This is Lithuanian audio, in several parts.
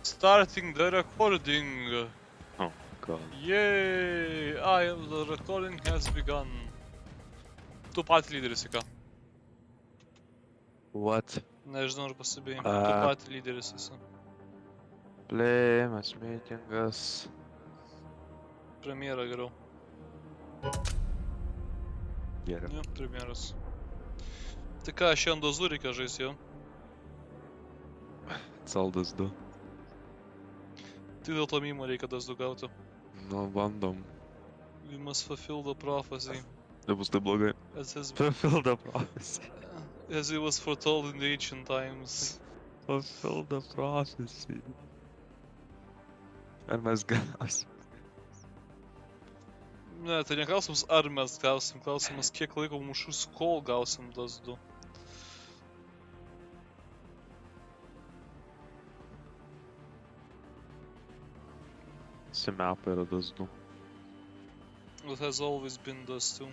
Starting the recording. Oh god. Yay! The recording has begun. Tu pat lyderis, į ką? What? Nežinau, ar pasibėjai. Tu pat lyderis esi. Plėjimas, mitingas. Premjera geriau. Geriau. Ne, premjeras. Tai ką, šiandien dozu reikia žaisti jau? Saldas 2. Tai dėl to mimo reikia dozu gauti. Nu, bandom. We must fulfill the prophecy. Nebus tai blogai. Fulfill the prophecy. As it was foretold in the ancient times. Fulfill the prophecy. Ar mes gausim? Ne, tai ne klausimas, ar mes gausim. Klausimas, kiek laiko mūšus, kol gausim dozu. Simapa yra das 2. It has always been does too.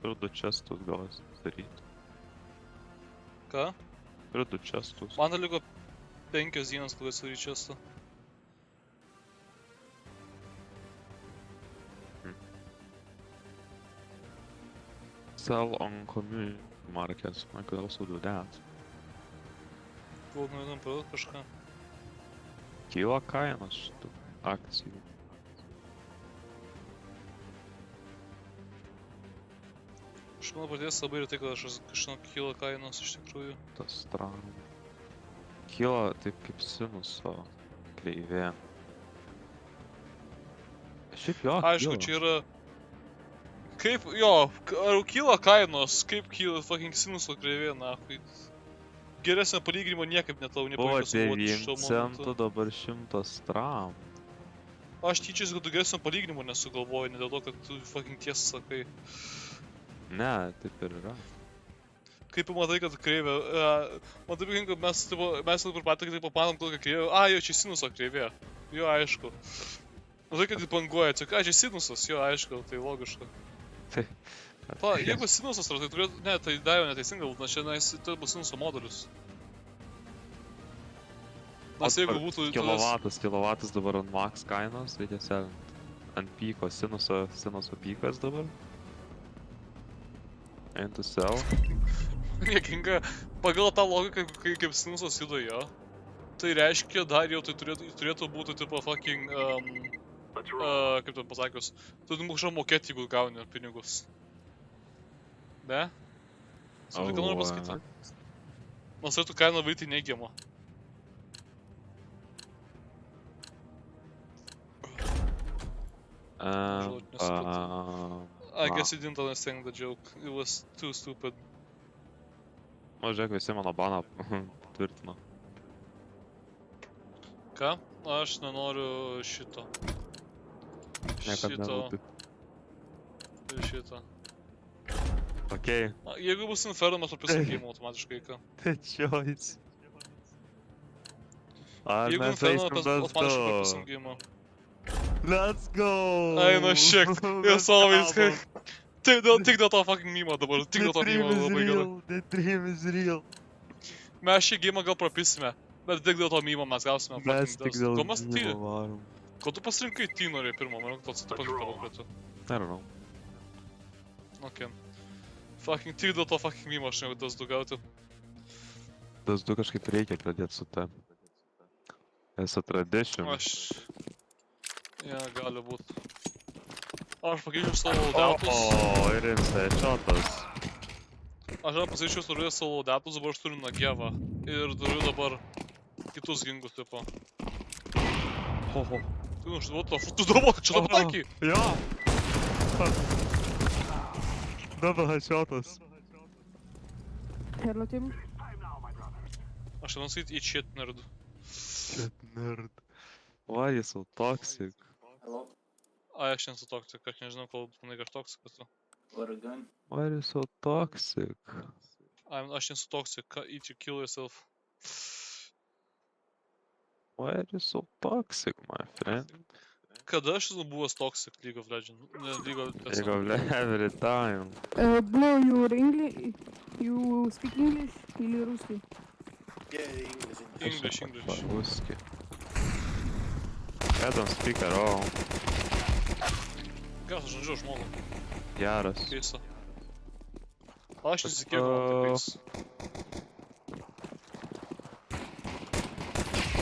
Ir 2 čestus gal daryti. Ką? Ir 2 čestus. Man liko 5 dienos, kol esu ryčiastu. Sell on community markets. I could also do that. Gal norėtum parduot kažką? Kyla kainos šitų akcijų. Aš manau, pradės labai retai, kad aš žinau, kyla kainos iš tikrųjų. Tas stranų. Kyla taip kaip sinuso kreivė. Šiaip jo, Aišku, čia yra... Kaip, jo, ar kyla kainos, kaip kyla fucking sinuso kreivė, nahui. Geresnio palyginimo niekaip netau nepavyko suvokti šito 9 centų, momentu. dabar 100 stram. Aš tyčiausi, kad tu geresnio palyginimo nesugalvoji, ne dėl to, kad tu fucking tiesą sakai. Ne, taip ir yra. Kaip pamatai, kad kreivė... Man taip patinka, kad mes dabar patį, kad taip papanom kokią kreivę. Jo, čia sinuso kreivė. Jo, aišku. Matai, kad jį banguoja, čia sinusas, jo, aišku, tai logiška. Pa, jeigu sinusas, tai turėtų... Ne, tai dariau neteisingai, nes čia tai bus sinuso modulis. Nes jeigu būtų... Kilovatas dabar ant max kainos, reikia selint. Ant pyko, sinuso pykas dabar. And to sell. Niekinga, pagal tą logiką, kaip sinusas juda jo. Tai reiškia, dar jau tai turėtų būti tipo fucking... kaip ten pasakius, tu kažką mokėti, jeigu gauni pinigus. Ne? Supranti, ką noriu pasakyti? Nors turėtų kaina vaiti neigiamą. I guess you didn't understand the joke. It was too stupid. Žiūrėk, visi mano baną tvirtino. Ką? Aš nenoriu šito. Niekad nebūtų. Ir šito. Okei. Jeigu bus Inferno, mes prisakymų automatiškai, ką? The choice. Ar Jeigu mes Inferno, eisim mes das automatiškai 2? prisakymų. Let's go! Ai, nu šiek, jūs always tik dėl to fucking mimo dabar, tik dėl to mimo labai gerai. The dream is real. Mes šį gimą gal propisime, bet tik dėl to mimo mes gausime Mes fucking tik dėl Ko mes mimo varom. Ko tu pasirinkai T norėjai pirmą, manau, kad tu pasirinkavo prie tu. I don't know. Ok. Fucking tik dėl to fucking mimo aš negu tas du gauti. Tas 2 kažkaip reikia pradėti su ta. As a tradition. Ja, gali būt. Aš pakeičiau savo laudetus. Ir headshotas. Aš pasikeičiau savo laudetus, dabar aš turiu Nagevą. Ir turiu dabar kitus gingus, tipo. Tu dabar, čia dabar taikiai. Jo! Double headshotas. Hello, team. Aš ten sakyti, eat shit, nerd. Shit, nerd. Why you so toxic? Hello, Ai, aš nesu toksik, aš nežinau, kol manai, kad aš toksik esu. what a gun. Why you so toxic? Aš nesu toksik, eat you kill yourself. Why are you so toxic, my friend? Kada aš esu buvęs toksik League of Legends? League of Legends every time. Blue, you speak English или русский? Yeah, English. English. По-русски. I don't speak at all. Geras žodžiu žmogų. Geras. Keista. Aš nesikėdavau tokiais.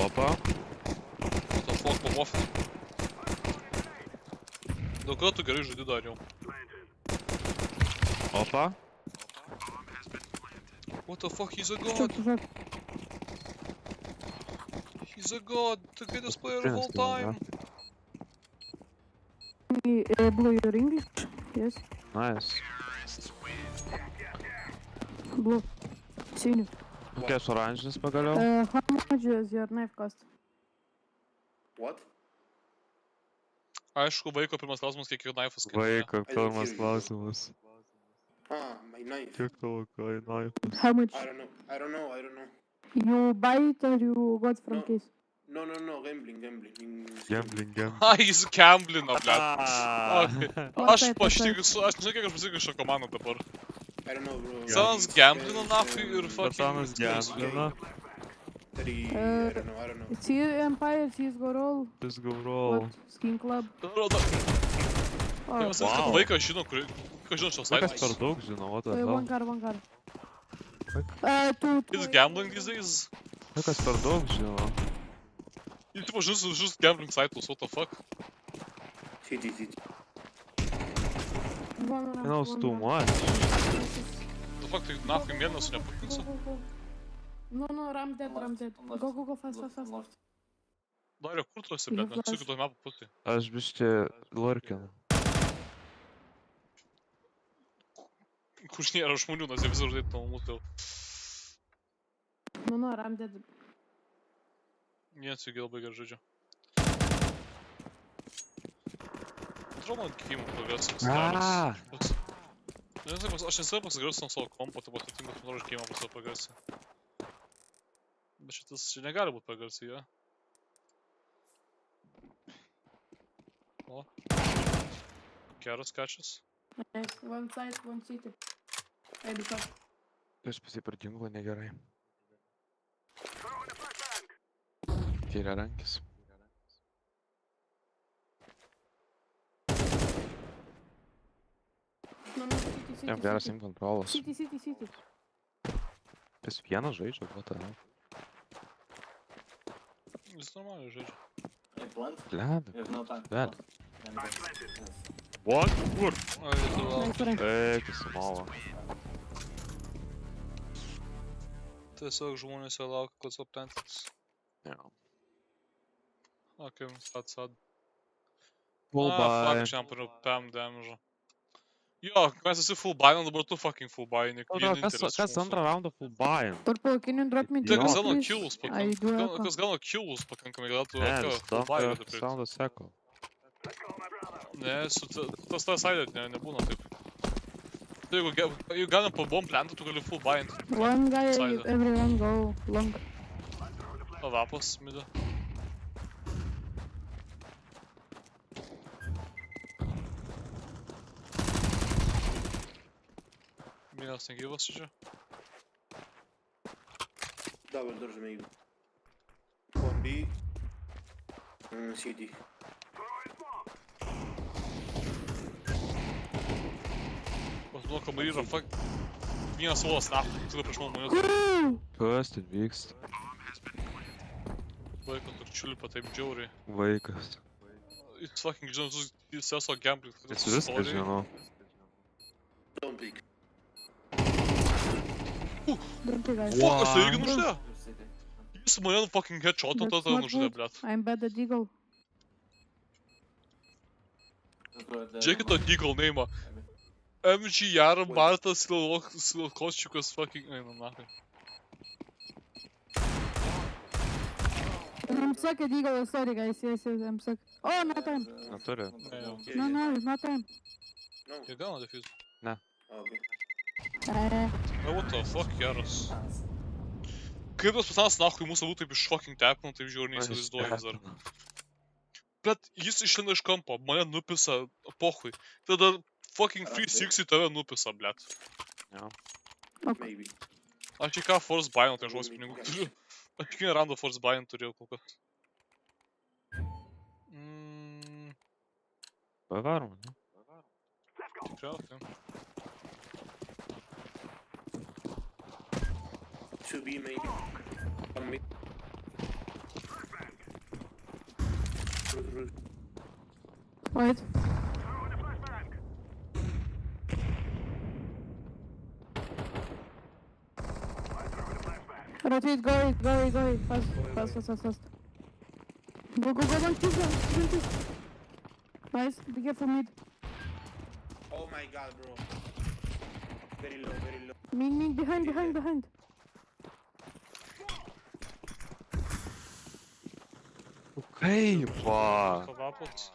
Opa. What the fuck, pamofi. Dėl ko tu gerai žaidi dar jau? Opa. What the fuck, he's a Что god! это за... He's a god! The greatest player of all time! Blue, your English? Yes. Nice. Blue. Синий. Kokie aš oranžinis pagaliau? How much is your knife cost? What? Aišku, vaiko pirmas klausimas, kiek jo naifas kainuoja. Vaiko, pirmas klausimas. My knife. Kiek tavo kainuoja? How much? I don't know. You buy it or you got from No. case? No, gambling. Gambling. Jis gamblino, blet. Ah. Okay. What's Aš that, paštikiu, aš nežinau, kiek aš pasitikau šio komandą dabar. I don't know, bro. Sanas gamblino nafui ir fucking... Satanas gamblino. I don't know. It's Empire, CSGO Roll. This go roll. What? Skin Club. Jau Oh, sakai, kad Wow. vaikas žino, kas žino šios Vaikas per laipsnius. daug žino, what the one hell. car. He's gambling these days. Vaikas per daug žino. Jis tipo žus gambling saitus, what the fuck. City. One He knows too much. The fuck, tai nafui mėnesų nepakinsiu. No, Ram dead. Go, fast. Dario, kur tu esi, blet, nesu kitoj mapų pusėj. Aš bišķi lurkinu. Kur nėra žmonių, nes jie visur žaidė nuo mūsų. No, Ram dead. Niekas irgi labai gerai žaidžia. Atrodo, man gimų progresas geras. Aš nesavai pasigrėsiu nuo savo kompo, tai pasitinkas, man noriu gimą pas savo progresą. Bet šitas čia negali būt progresai, jo? O. Geras catchas. Nice. One side, one city. Maybe shot. Aš pasipradingu negerai. Kairė rankis. No, city. Jam geras aim kontrolas. City. Jis vienas žaidžia, what the hell. Jis normaliai žaidžia. Bled. Bled. What? Kur? Ai, tu gal. Nice rank. Eik, įsimalo. Tiesiog žmonės jau laukia, kol suplantis. Jo. Ok, sad. Full Fuck, buy. šiam pariau PM damage. Jo, mes visi full buy, dabar tu fucking full buy, Kas antrą raundą full buy? Purple, can you drop me Tai kas drop, gauna please? kills I do echo. kas gauna kills pakankamai, gal tu Ne, full buy stampa gali pirkt. sound seko. Ne, tas side nebūna taip. Tai jeigu galim po bomb plantą, tu gali full buy ant One guy, Side. everyone go long. vapas midą. Vienas negyvas čia. Double doors maybe. One B. City. Pas nuo kambarį yra fuck. Vienas uolas naftai, tu prieš mano manęs. Kas ten vyksta? Vaiko tur čiulipa taip džiauriai. Vaikas. Jis fucking žino visus seso gambling. Jis viską žino. Don't peek. Don't you guys? Fuck, aš tai irgi nužudė. Jis mane fucking headshot'o, That's tada not nužudė, good. blet. I'm bad at Eagle. Žiūrėkit to Deagle name'ą. MG Jara Martas Silokosčiukas fucking... Eina, nahai. I'm stuck at Eagle, sorry guys, yes, I'm stuck. Oh, not time. Neturi. Ne, jau. No, not time. No. Jie gauna defuse. Okay. What the fuck, Jaras? Kaip tas pasanas nahui mūsų būtų taip iš fucking tepinų, taip žiūrėjau, neįsivaizduoju vis dar. Bet jis išlenda iš kampo, mane nupisa pohui. Tada fucking 360 tave nupisa, blet. Jo. Okay. Maybe. Aš į ką force buy, tai žuos pinigų turiu. Aš kiekvieną randą Force Bind turėjau kol kas. Pavarom, ne? Tikriausiai. 2B maybe. On me. Roof. Wait. Rotate, go. Fast. Go, don't kill them. Nice, be careful mid. Oh my god, bro. Very low. Mid, behind. Okej, va. Pavapot.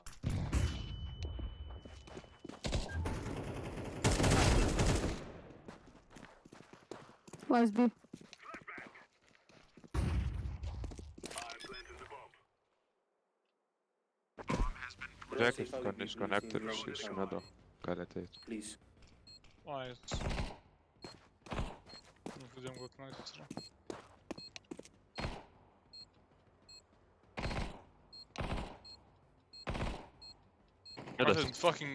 Last B. Jack is connected, she's middle. Gali ateit. Please. Nice. Nu, pradėjom gal tenais yra. Midas. Fucking...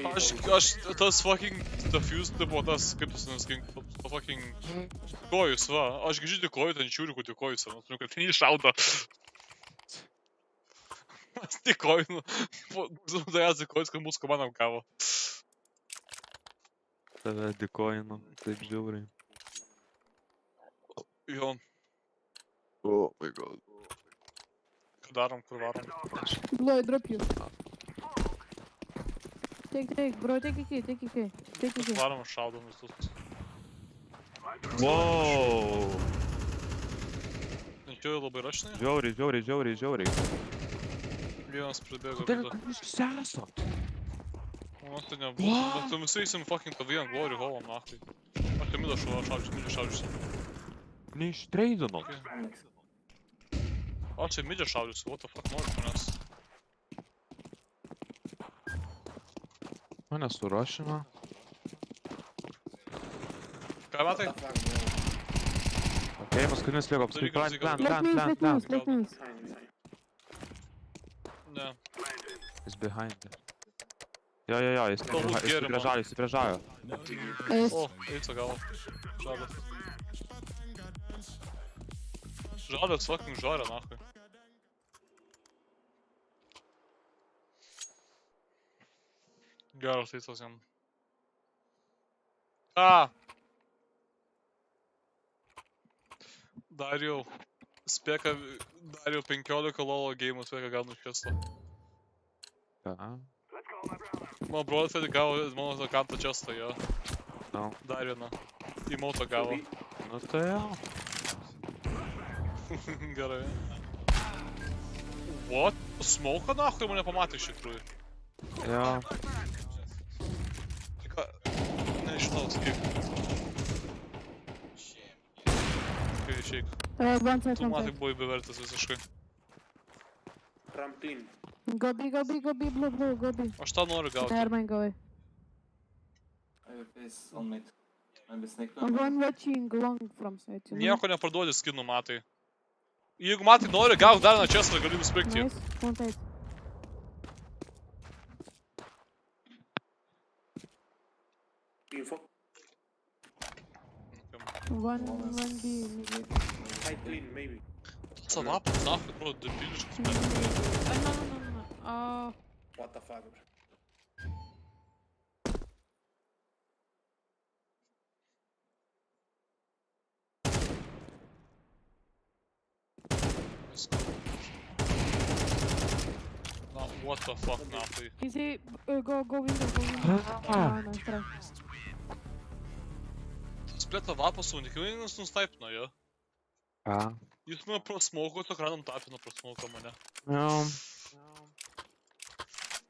Please. Aš tas fucking defuse, tai buvo tas, kaip tas neskink, fucking... Kojus, va. Aš gi žiūrėjau kojų, ten žiūriu, kur tie kojus yra. Nu, kad ten iššaudo. Mas tik kojų, nu... Dajazi kojus, kad mūsų komandam gavo. Tave dėkojinu, taip žiauriai. Jo, Oh my god. ką darom, kur varom. Blue, I drop you. Take, bro, take AK. Varom, šaudom visus. Wow! Nečiau labai rašinai. Žiauriai. Vienas pribėgo Kodėl vidų. jūs esat? Nu, tai nebuvo. Bet tu visi eisim fucking tą vieną glory holą, nachai. Aš tai midą šaudžiusi. Neištreidinot. Aš tai midžią šaudžiusi, what the fuck nori manęs. Mane surašino. Ką metai? What the fuck, bro? Okei, paskutinis liko. Paskui Daryk, plant. Let me. Fine. Ne. He's behind it. Jo, jis Galbūt gėrimą. prie žalio. Ace. O, eica gavo. Žadas. Žadas fucking žaria, nachai. Geras eicas jam. Ką? Dariau. Spėka, Dariau 15 lolo game'ų spėka gal nuškėsto. Ką? Mano brolis tai gavo mano akantą čestą, jo. No. Dar vieną. Emoto gavo. Nu tai jo. Gerai. What? Smoke nahui mane pamatė iš tikrųjų. Jo. Tai ką... Nežinau, kaip. Kai išeik. One Tu side. matai buvai bevertas visiškai. Ramp clean. Go B, blue, go B. Aš tą noriu gauti. Never mind, go away. I have face on mid. Maybe snake I'm one watching long from side. You know? Nieko neparduodi skinų matai. Jeigu matai nori gauti dar vieną čestą, gali nusipirkti. Nice, one side. Info. One B, maybe. High clean, maybe. Savapas, nahui, bro, debiliškas. No. What the fuck, bro? Na, what the fuck, nahui. Is he go window. Nice try. Splėta vapas unikaliai nustaipino, jo. Ką? Jis mane prasmauko, tik random tapino prasmauko mane. Jo.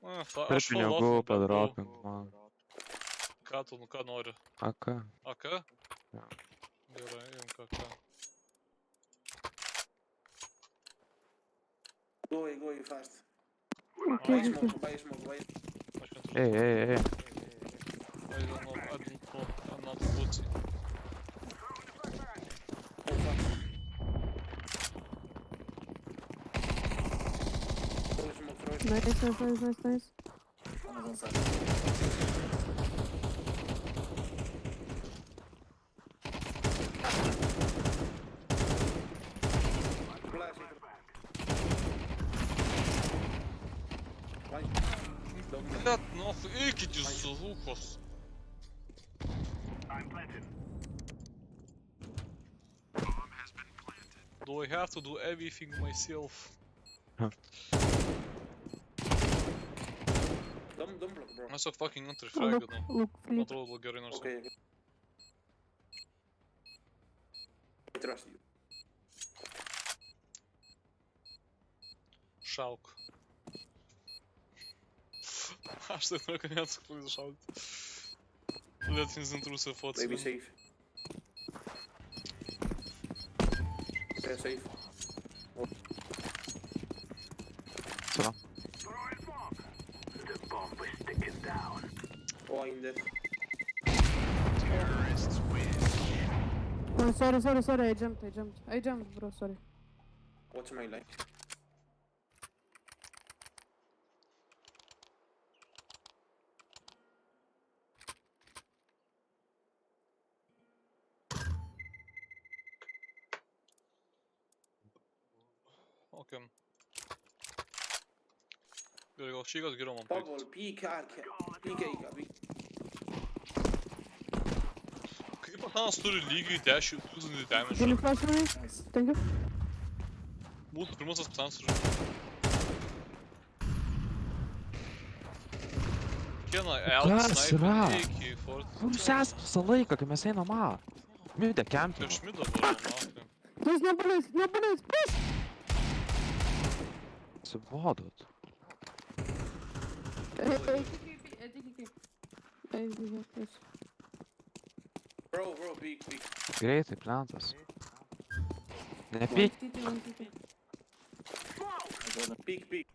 Aš Per pinigų padropink man. Ką tu, nu ką nori? AK. AK? Jo. Gerai, imk AK. Go away fast. Okay, Buy smoke. Aš vien Ei. I don't know, I'm not pussy. Oh fuck. Nice. One is inside. Flash. One. Don't Блядь, нахуй, эти звукос. Do I have to do everything myself? block, bro. Mes tiesiog fucking antrifraginam. Look, flip. Atrodo gerai nors. Okay. I trust you. Šauk. Aš tai noriu, kad net suklaidu šaukti. Lietinis intrusų fotos. Maybe safe. Okay, safe. Co? Oh, in there. Oh, sorry, I jumped, bro, sorry. What's my life? Okay. Gerai, gal šį kartą geriau man Bubble, pavyks. peek, peek. Kaip Atanas turi lygiai 10 000 damage? Can you flash me? Nice. Thank you. Būtų pirmasis Atanas turi. Kiekvieną L Kas sniper yra? iki Fort. Kur jūs esat visą laiką, kai mes einam A? Midė kempinų. Prieš midą buvo, nafai. There's no bullets, push! Suvadot. Bro, peek. Greitai, plentas. Nepyk. I got him. Peek.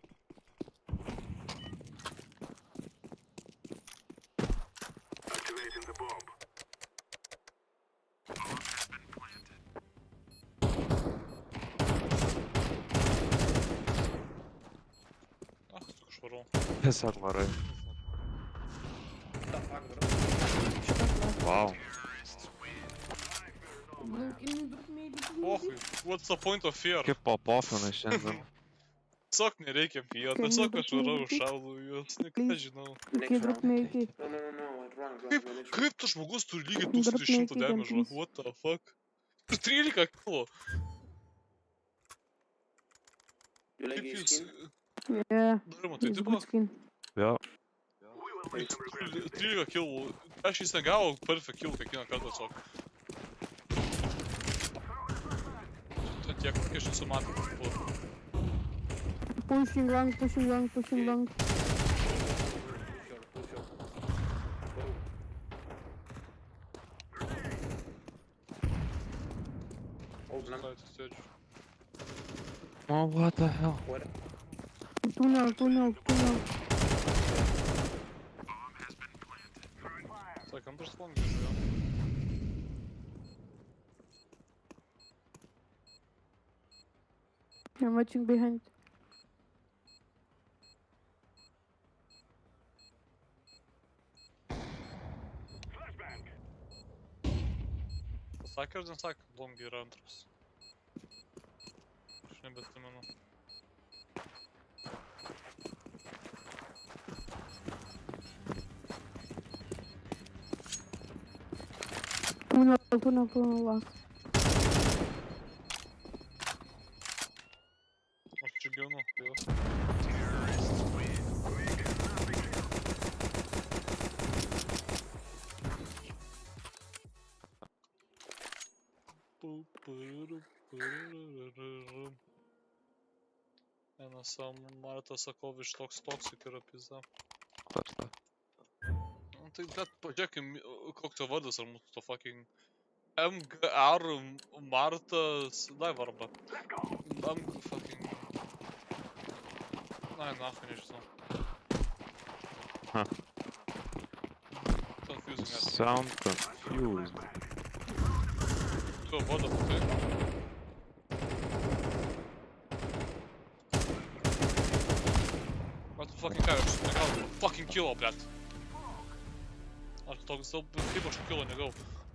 Ah, tik švarau. Tiesiog varai. What the fuck, bro? Wow. Pochui, what's the point of fear? Kaip popofinai šiandien. Tiesiog nereikia bijot, tiesiog aš varau šaudau juos, ką žinau. Next Drop round. me AK. No, wrong. Kaip tas žmogus turi lygiai 1100 damage, what the fuck? 13 kilo. You like Kaip his jūs... skin? Yeah, Dar matai, it's tai good buvo skin. Jo. 13 kilų. Aš jis negavo perfect kill kiekvieną kartą tiesiog. Tai tiek, kiek aš esu matęs. Pushing long. Push short. Go. Oh, blank. Oh, what the hell? What? Tunnel. Так, он просто лонг держу, I'm watching behind. Pasakė ar nesakė, long yra antras. Aš nebeatsimenu. Tunnel last. Aš čia gyvenu, tai va. NSM Marta Sakovič toks toksik yra pizda. Kas ta? Nu tai bet pažiūrėkim, koks jo vardas ar mūsų to fucking MGR Martas... Dai varba. MG fucking... Ai, nafai nežinau. Huh. Confusing as. Sound confused. Tu jo vardą matai? fucking kar, aš negavau fucking kilo, blet. Aš toks daug, kaip aš kilo negavau.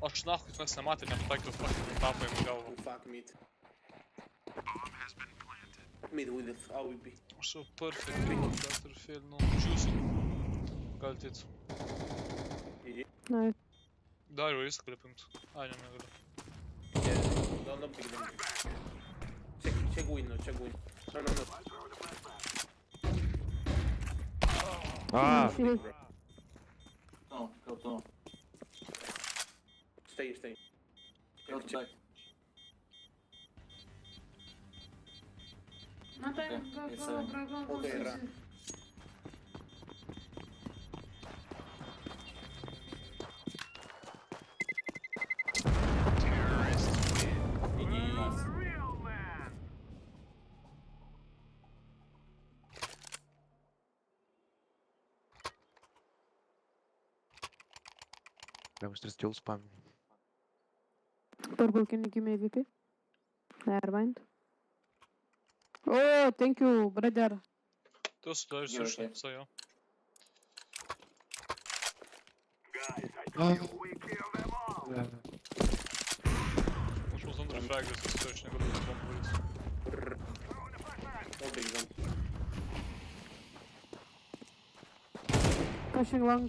Aš nahui mes nematė, nepataikiau fucking tapą į galvą. Oh, fuck, mid. Mid with the AWP. Aš jau perfect kilo, blet, ir fail, nu, juicy. Gali tėt. Nice. Dar jau jis gali pimt. Ai, ne, negaliu. Yeah, don't pick them. Check window, check window. No. Ah, Big, bro. No, go to. Stay. Go to back. No tak, Okay, go, jest go, seven. bro, go, go, Okay, go, run. Nice. я už 3 kills spam. Purple, can you give me AVP? Never mind. Oh, thank you, brother. Tu sudarys Gerai, iš, okay. visai jo. Aš mūsų antrą fragras, tai aš negaliu tą bombą varyti. Don't pick them. Pushing long.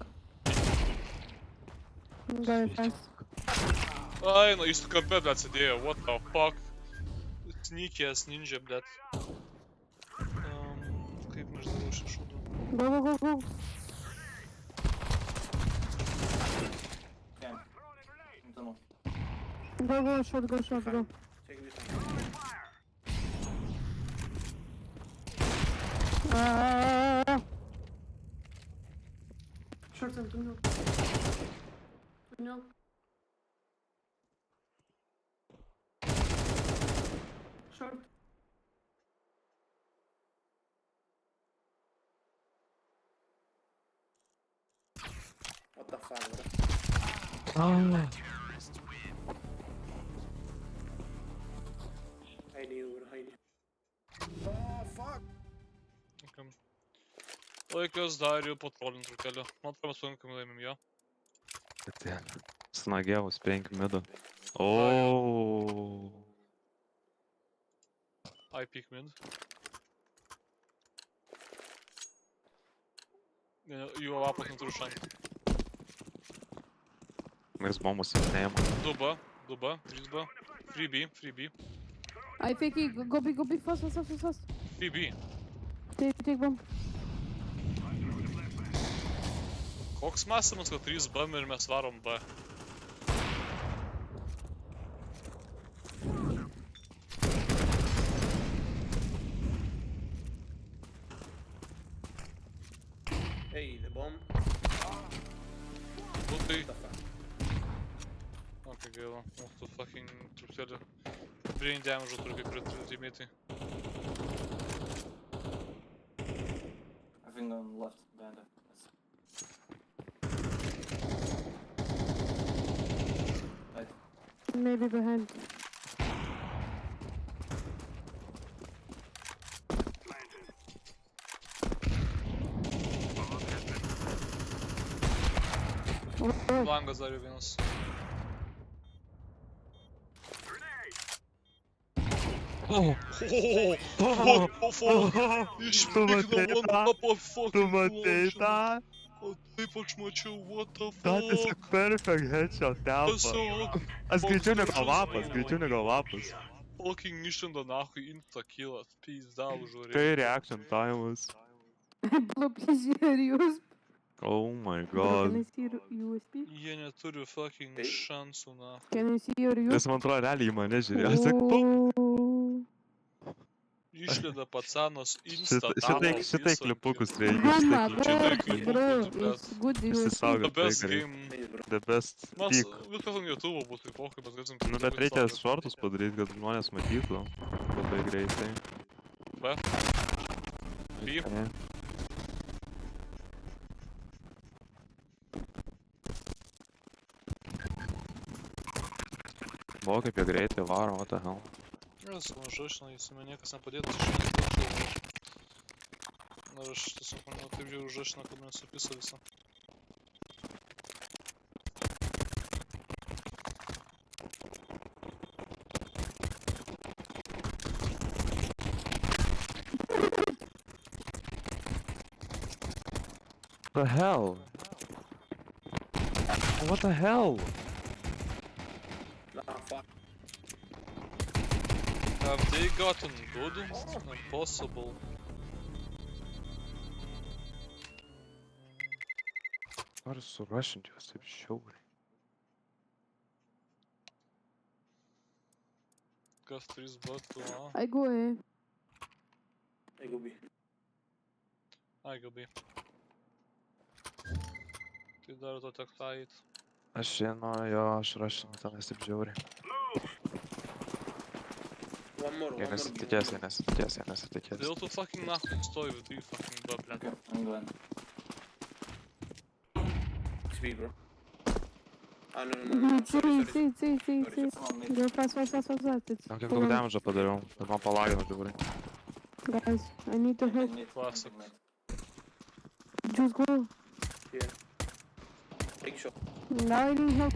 Go fast. Ai, nu jis kampe, blet, sėdėjo, what the fuck. Sneaky ass ninja, blet. Kaip nežinau šią šūdą. Go. Can. In tunnel. Go, short, go. Check this one. Short and tunnel. Tunnel. Short. What the fuck, bro? I knew. Oh, fuck! Laikas dar jau patrolint trupelį. Man atrodo, mes pakankamai laimim jo. Snagiavus 5 mido. Oh. I peek mid. Jų avapas neturiu šansų. Mes bombos neėmė. 2B, 3B, 3B. I fake it. Go big, fast. 3B. Take bomb. Koks mąstymas, kad 3B ir mes varom B? Hey, the bomb. Nu tai... What the fuck? Ok, gaila. Mūsų fucking truputėlį brain damage turi kai kurie teammate'ai. I think on left, Banda. Right. Maybe behind. Langas dar jau vienas. Išpikino one up of fucking launcher. O taip aš mačiau, what the fuck. Perfect headshot, Tiesiog Aš greičiau negu lapas. fucking išlenda nahui insta-killas. Pizda užuorė. Kai reaction times. Blow, please, use. Oh my Bro, god. can I see your USP? Jie neturi fucking Taip. šansų nahui. Can I see your USP? Jis man atrodo realiai į mane žiūrėjo. Aš sakau, Oh. Išlenda pacanas insta šitai klipukus reikia. Mama, Šitai klipukus. bro, Bro, it's good USP. Išsisaugot The best tai, game. Nice, bro. the best Mes peak. viskas ant YouTube bus, tai pokai, mes galėsim... Nu bet reikia šortus padaryti, kad žmonės matytų labai greitai. B. B. Okay. Buvo kaip jie greitai varo, what the hell. Nes, mažai, žinai, jis man niekas nepadėtų, aš nežinau. Ir aš tiesiog mane taip žiūriu užrašina, kad mane supisa visą. The hell? What the hell? Nah, fuck. Have they gotten good? Impossible. Noriu surašinti juos taip šiauriai. Kas 3 batų, a? I go A. I go B. Ai, gabai. Tai dar to tek tait. Aš žinau, jo, aš rašinu tenais taip žiauriai. One more Jie B, nesitikės, one jie more. nesitikės, jie nesitikės. Dėl tu fucking nahui stovi viduj fucking B, blėt. Okay, I'm going. It's B, bro. Ah, no, C, sorry. C, C, C, C. Someone mid. Go fast, fast, fast, fast, fast. It's Kiek daug damage'o padariau, bet man palagino žiauriai. guys, I need to help. Mid, Classic. mid. Just go. Yeah. Big shot. Now I need help.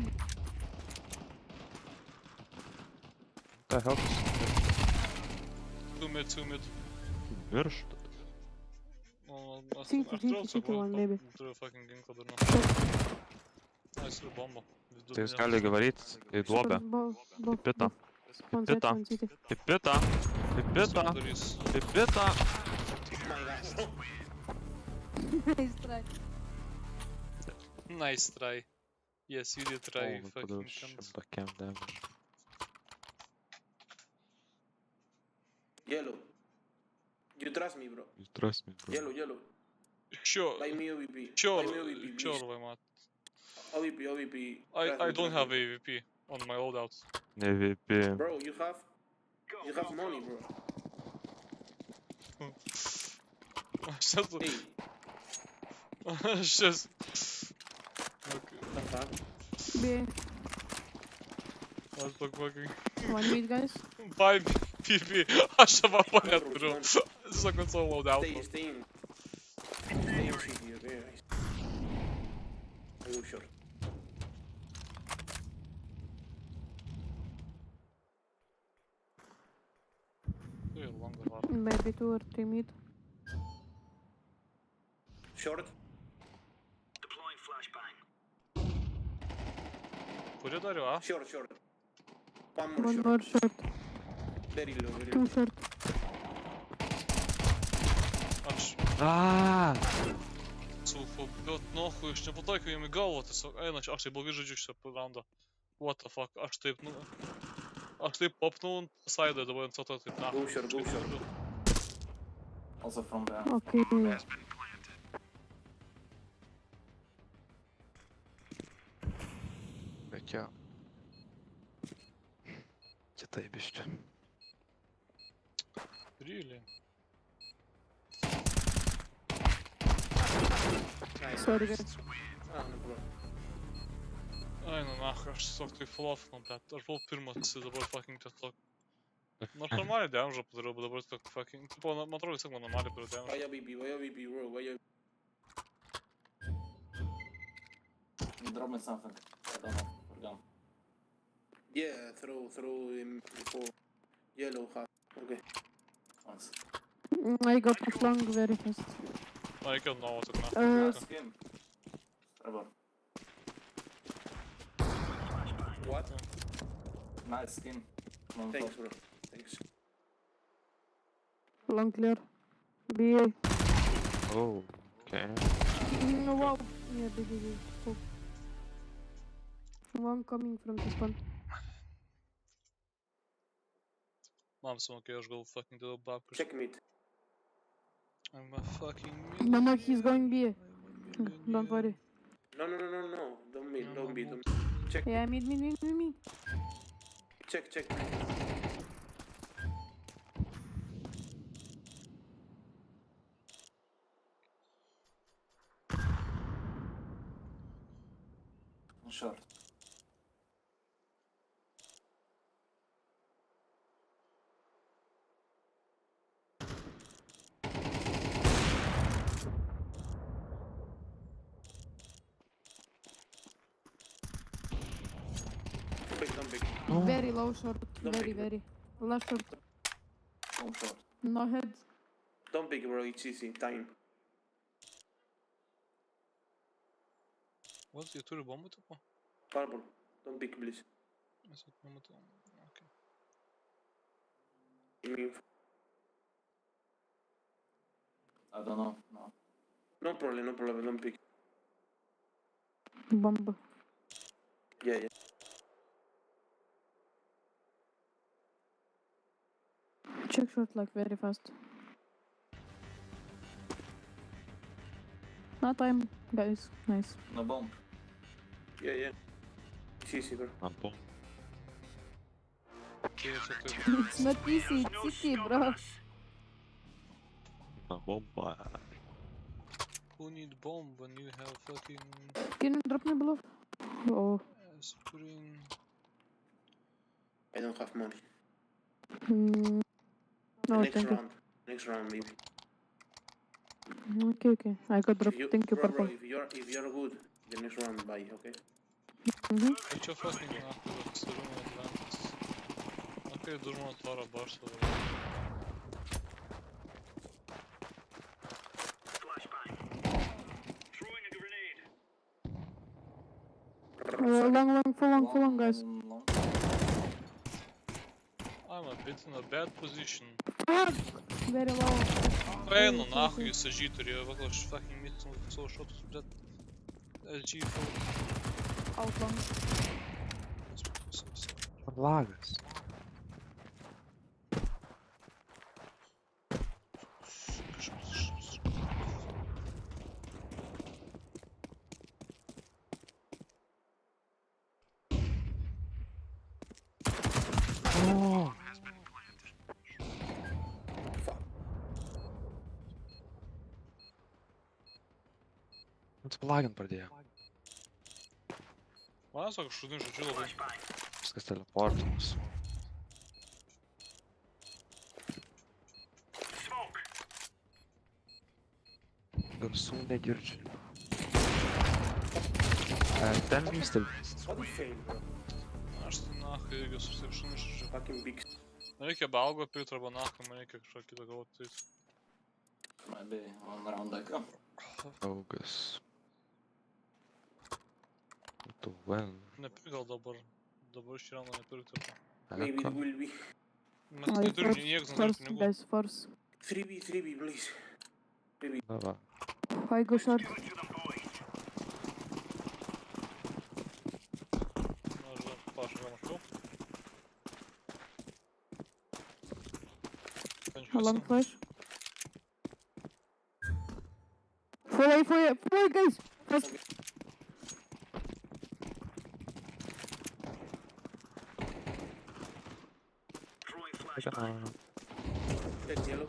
The hell? 2 mid. Virš. Aš City, turėjau city one, savo, maybe. turiu fucking ginklą dar nu. Ai, turiu bombą. Tai jūs gali varyt į duobę. Both. Pita. One Pita. side, one city. Į pitą. Į pitą. Darys. Į pitą. Oh my god. Nice try. Nice try. Yes, you did try, O, fucking padariau cunt. 100 cam damage. Yellow. You trust me, bro. You trust me, bro. Yellow. Sure, Buy me OVP. sure, Buy me OVP, sure, please. why not? OVP. I don't have AVP on my loadout. Ne VP. Bro, you have money, bro. Aš esu... Hey, Aš esu... Okay. uh-huh. B. Aš toks fucking... One mid, guys. 5 PP. Aš čia va neturiu. Sakant savo loadout. Stay in city, okay? I go short. Tai longa var. Maybe 2 or 3 mid. Short. Kuri dariu, a? Short. One more One short. more short. Very low. 2 short. Aš Aaaa! sufu, bet nuhu, aš nepataikiau jam į galvą, tiesiog eina čia, aš tai blogai žaidžiu šitą raundą. What the fuck, aš taip, nu... Aš taip popnau ant saidą, dabar ant sato taip, na. Go short. Also from there. Okay. Bet jo. Kitaip bišķi. Really? Nice. Sorry, guys. Ah, no problem. Ai, nu nach, aš tiesiog tai flofnau, bet aš buvau pirmas, tai dabar fucking tiesiog... Nu, aš normaliai damage padariau, bet dabar tiesiog fucking... Tipo, man atrodo, vis tiek man normaliai padariau damage. Why OVP, bro? Why OVP? Drop me something. I don't know. Forgot. Yeah, throw him before. Yellow half. Okay. Once. I go push long very fast. Man reikia nuo, tik na. Nice skin. Trevor. What? Nice skin. Come on, Thanks, top. bro. Thanks. Long clear. B. Oh, okay. No, wow. Yeah, B. Cool. One coming from this one. Man sumokėjo, aš gal fucking dėl babkius. Check mid. I'm a fucking... No, he's going B. Don't worry. No. Don't mid. Check. Yeah, mid. Check. Short. pick. Very low short. Don't Very, pick. very. Last short. Bomb short. No head. Don't pick, bro. It's easy. Time. What, jie turi bombų tipo? Purple. Don't pick, please. Mes net nematau. Okay. Give me info. I don't know. No. No problem, no problem. Don't pick. Bomb. Yeah, yeah. Check short like very fast. No time, guys. Nice. No bomb. Yeah, yeah. It's easy, bro. Na bom. Tai čia taip. It's not easy. It's city, bro. Na bomba. Who need bomb when you have fucking Can you drop me below? Oh. aspirin? I don't have money. Mm. Oh, Next thank you. round. Next round, maybe. Okay, okay. I got drop. Thank you, bro, purple. if you're good, the next round, buy, okay? Mm-hmm. Tai čia fucking nahui atsirūmų Atlantis. Okay, durmo atvaro barsto. Long, full long, guys. Long. I'm a bit in a bad position. Fuck! Very low. Einu nahui, jis SG turėjo, vakar aš fucking mitinau savo šotus, bet SG full. Out long. Lagas. O, Atsipalagint pradėjo. Man sako, šudin žodžiu labai. Viskas teleportinis. Garsų negirdžiu. Ten vysteli. What is fail, bro? Aš tai nahui irgi susiršinu žodžiu. Fucking big. Reikia balgo pirkt arba nahui, man reikia kažką kitą galvoti. Maybe one round echo. Augas. Tu well. Nepirk gal dabar. Dabar šį raundą nepirkt ir. Maybe Eko. it will be Mes neturim niekas neturi Force, pinigų. guys, force. 3v, please. Dava. I go short. Na, žinau, pašą gal mažkiau. Long flash. Full A, guys. Fast. Check yellow.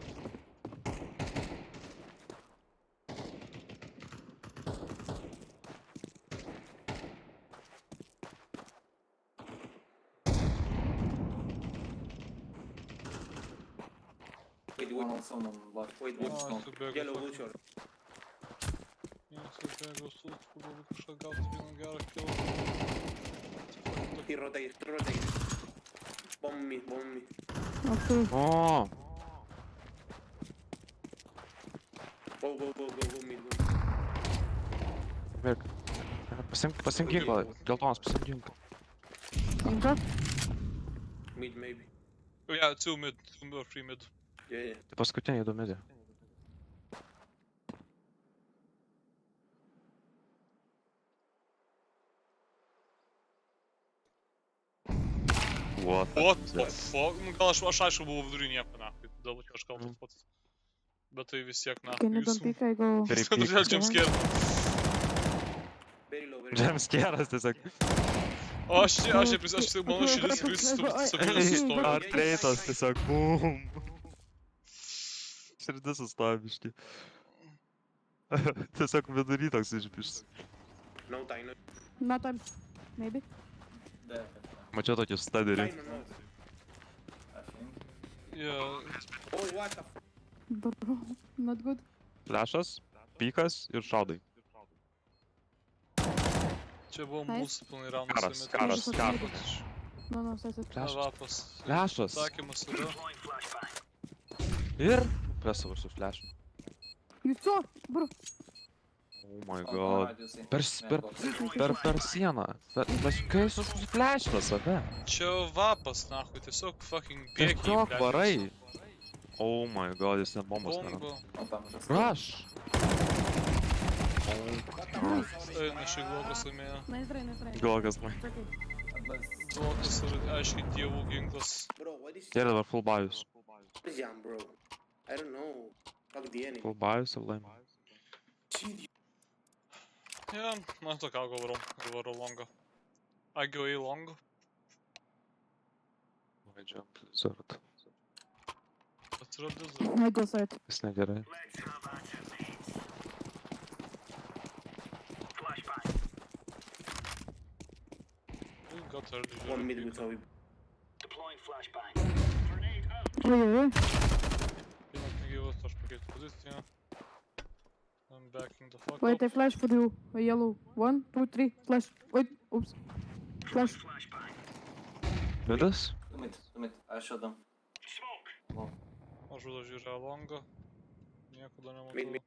Wait, One wait, on someone left. wait, O, wait. esu bėgęs. Yellow, blue short. Esu bėgęs su galbūt kažką gauti vieną gerą killą. He rotate. Bomb me. Okay. O, Go, mid. bėg. Pasimk ginklą. Geltonas, pasimk ginklą. Info. Mid, maybe. Oh, yeah, 2 mid, 2 or 3 mid. Yeah. Tai paskutinė įdomidė. What? What the fuck? Nu, gal aš aišku buvau vidury nieko, nahui. Galbūt kažką tas pats. Bet tai vis tiek, nahui. Can you don't pick? I go. Very Kad vėl jumpscare. Very low. Jumpscare'as tiesiog. O aš mano širdis sustojo. Artreitas tiesiog. Bum. Širdis sustojo biškį. Tiesiog vidury toks išbišs. No time. No time. Maybe. There. Mačiau tokį staderį. No. I think. Yeah. Oh, what the f... Bro, not good. Flešas, pykas ir šaudai. Čia buvo Nice. mūsų pilnai raundas. Karas. No, sėsit. Flešas. Vapas. Flešas. Sakymas yra. Ir presavau su flešu. You saw, bro. Oh my On god. right, you see. Per, per, Mailbox. per sieną. Bet kai su flešina save. Čia vapas, nahui, tiesiog fucking bėgi. Tiesiog varai. Oh my god, jis net bombos nėra. Bomba. On tam just. Rush. Oh, Eina šį glokas laimėjo. Nice try. Glogas, man. It's okay. At least. Glokas yra aiškiai dievų ginklas. Bro, what is Ir dabar full bajus. jam, bro? I don't know. Fuck the enemy. Full bajus ir laim. Ja, man to ką varom longo. I go A long. My jump desert. Atsiradis. I go side. Jis negerai. Got her. One mid with Toby. Oi. Vienas negyvas, aš pakeisiu poziciją. I'm backing the fuck Wait, I up. flash for you. A yellow. 1, 2, 3. Flash. Wait. Oops. Flash. Midas? 2 mid. I shot them. Wow. Aš žudo žiūrėjau longą. Nieko dar Mid, nematau. mid.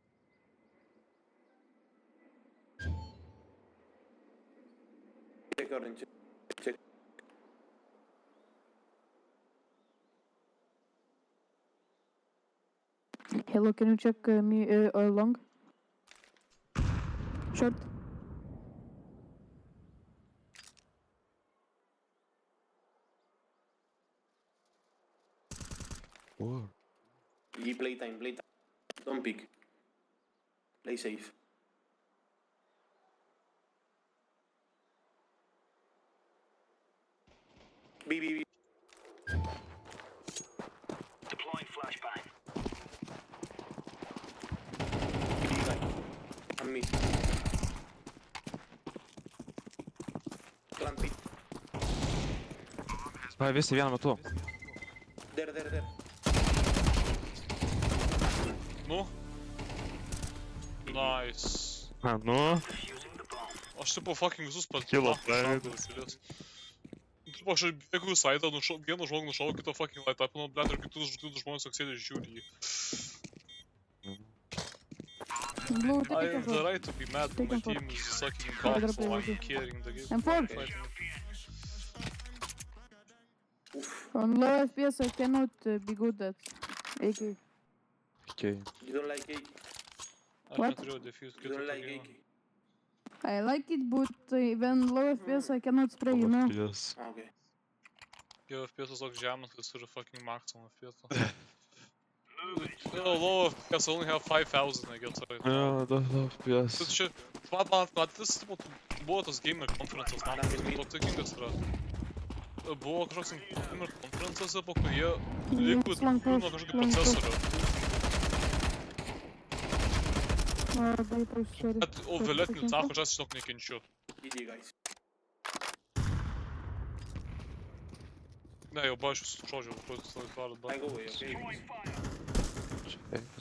Check orange. Check. Hello, can you check me long? Short. War. Play time. Don't pick. Play safe. B. B guy. On me. Plant B. Vai, visi vienu metu. There. Nu? Nice. A, nu. Aš tipo fucking visus Kilo šaudysiu. Tipo aš bėgu į saitą, vieną žmogų nušauau, kitą fucking light upinu, blėt, ir kitus žmonės toks sėdė žiūri jį. Blue, I take have it the for. right to be mad when my Take him team is sucking Other cock for player, I'm okay. carrying the game. And four. Fighting. On low FPS, I cannot be good at AK. Okay. You don't like AK? Aš What? neturėjau defuse You kito don't like game. AK? I like it, but when low FPS, I cannot spray, you know? Yes. Ah, okay. Jo FPS toks žemas, kad jis turi fucking maximum FPS. No, low FPS, I only have 5000 I guess right now. Ja, das FPS. Tu čia, man tas buvo tas gamer konferencas, man toks taikingas yra. Buvo kažkoks gamer konferencas, po kur jie liquid kūrino kažkokį procesorių. Дай прощай. Bet, o violetinių cachų aš žinok nekenčiu. GG, guys. Ne, jau ba, aš visus žodžiu, praeitus laikvarą, I go away, okay?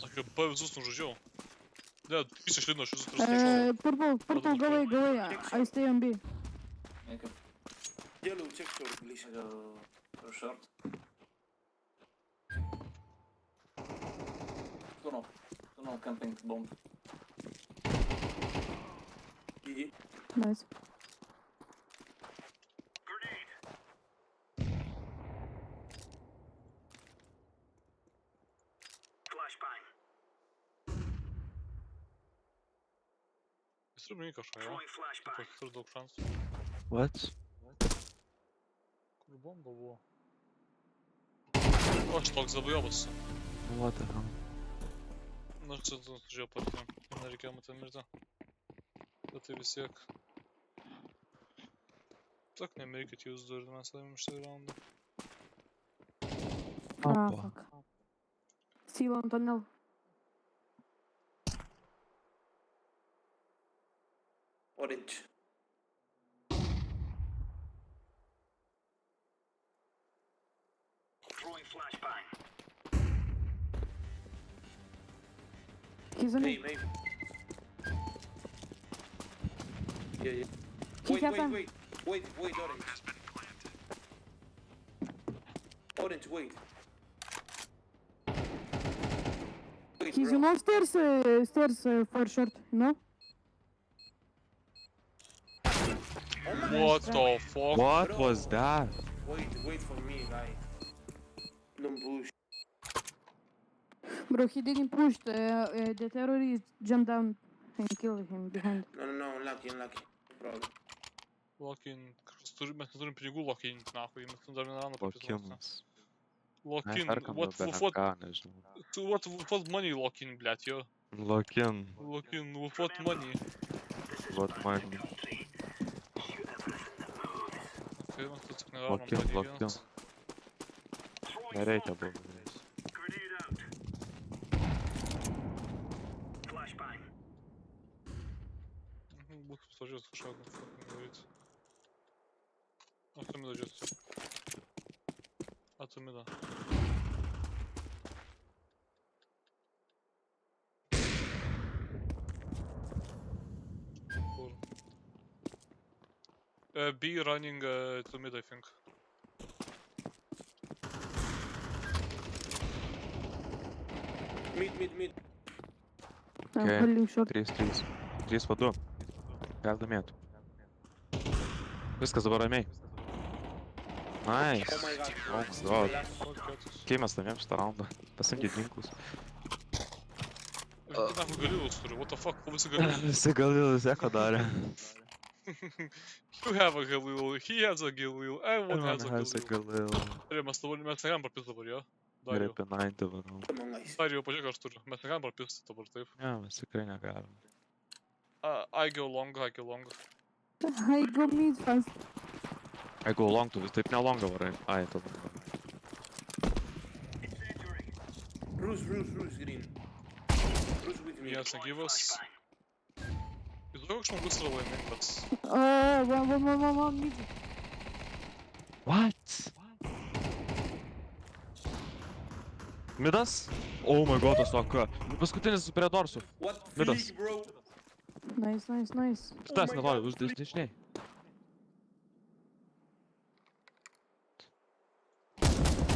Aš jau ba visus nužudžiau. Ne, jis išlino, aš visus tris nužudžiau. Purple, go away. I stay on B. Make it. Yellow, check short, please. Go short. Tunnel camping bomb. GG. Nice. Jis turi kažką, jo? Taip, turi daug šansų. What? Kur bomba buvo? O, aš toks zabajovas. What the hell? Na, aš čia žiūrėjau partį. Nereikėjo matyti mirti. Bet tai vis tiek. Tak, nemirkit jūs du ir mes laimim šitą raundą. Ah, Опа. fuck. Seal on tunnel. Orange. He's on Hey, A. maybe. Yeah. He have them. Wait, orange. Orange, wait. Wait, He's bro. on all stairs, for short, no? Oh my What the fuck? What Bro. was that? Wait for me, guy. Don't push. Bro, he didn't push. The terrorist jumped down and killed him behind. No, unlucky. No problem. Lokin, mes neturim pinigų lokinti, nahui, mes dar vieną raundą papizduoti. Lokinas. Ai, Lokin, perkam what, bent what, ką, nežinau. what money lokin, blėt, jo? Lokin. Lokin, what money? What man. Okay, mes tu tik negaunam Lokin, lokin. Nereikia buvo. Būk pažiūrės kažką fucking daryti. Tu mida žiūrės. Tu mida. Kur? B running to mid, I think. Mid. I'm Okay. holding short. 3-3. 3 vadu. Perdamėtų. Viskas dabar ramiai. Nice. Oh my god. Oh my god. Fuck ketus. Kai mes laimėjom šitą raundą. Pasimkit ginklus. Ir tu nahui galilus turi, what the fuck, ko visi galilus? Visi galilus eko darė. You have a galil, he has a galil, everyone has a galil. galil. Gerai, mes negalim papist dabar, jo? Gerai, Dario. apie 90 varau. Come on, guys. Dario, pažiūrėk, aš turiu. Mes negalim papist dabar, taip. Ne, mes tikrai negalim. I go long. I go mid fast. I go long, tu vis taip nelonga varai. Ai, tada. Bruce, green. Bruce with me. Niekas negyvas. Įdomu, koks žmogus yra laimingas. One mid. What? Midas? Oh my god, tas toka. Paskutinis prie dorsų. What Midas. flick, bro? Nice. Šitas my netoli, God. už dešiniai.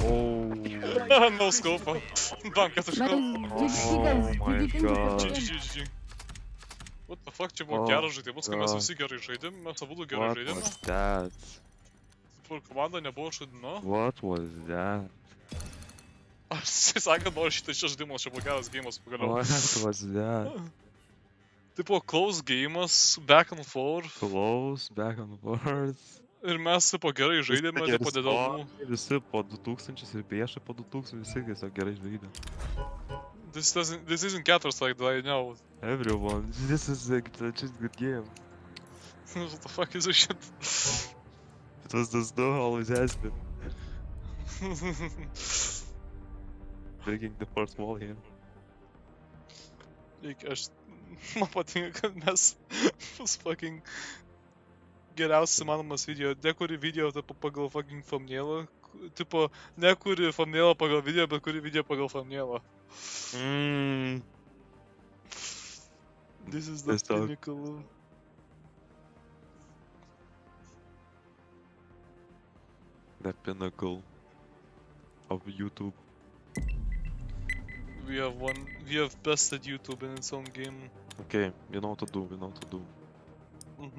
Oh. No scope. Bam, kad aš Nice. kalbu. my God. GG. What the fuck, čia buvo Oh geras žaidimas, kai mes God. visi gerai žaidėm, mes abudu gerai What žaidėm. was that? Kur komanda nebuvo žaidino. What was that? Aš sakant, noriu šitą žaidimas, čia buvo geras gėjimas pagaliau. What was that? Tai buvo close gėjimas, back and forth. Close, back and forth. Ir mes tipo gerai žaidėme, Visi tipo geri dėdamų. stovi, Visi po 2000 ir priešai po 2000, visi tiesiog gerai žaidė. This isn't Counter like that, I know. Everyone, this is such a good game. What the fuck is this shit? It was the snow always has been. Breaking the first wall here. Man patinka, kad mes fucking geriausias įmanomas video, nekuri video tipo pagal fucking thumbnailą, tipo nekuri thumbnailą pagal video, bet kuri video pagal thumbnailą. This is the Tiesiog. pinnacle. The pinnacle of YouTube. We have bested YouTube in its own game. Okay, you know what to do, we know what to do.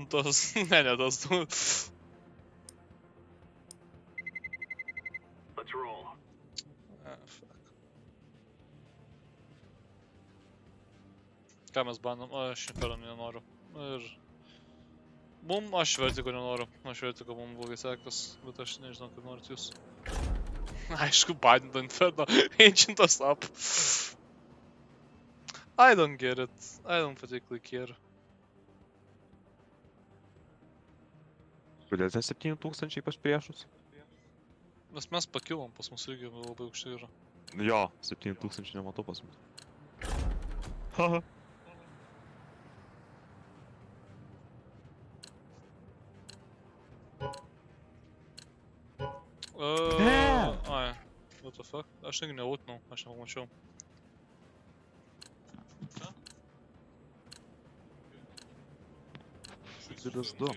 Tas, ne, tas tu. Let's roll. Fuck. Ką mes bandom? Aš šimperą nenoriu. Ir... Aš vertiko nenoriu. Aš vertiko mums blogai sekas, bet aš nežinau, kaip norit jūs. Aišku, bandant Inferno. Ancientas up. I don't get it. I don't particularly care. Galėsite 7000 pas priešus? Nes mes pakilom, pas mus irgi labai aukštai yra. Jo, 7000 nematau pas mus. Haha. Ne! Ai, what the fuck? Aš negi neūtinau, aš nepamačiau. Didelis du.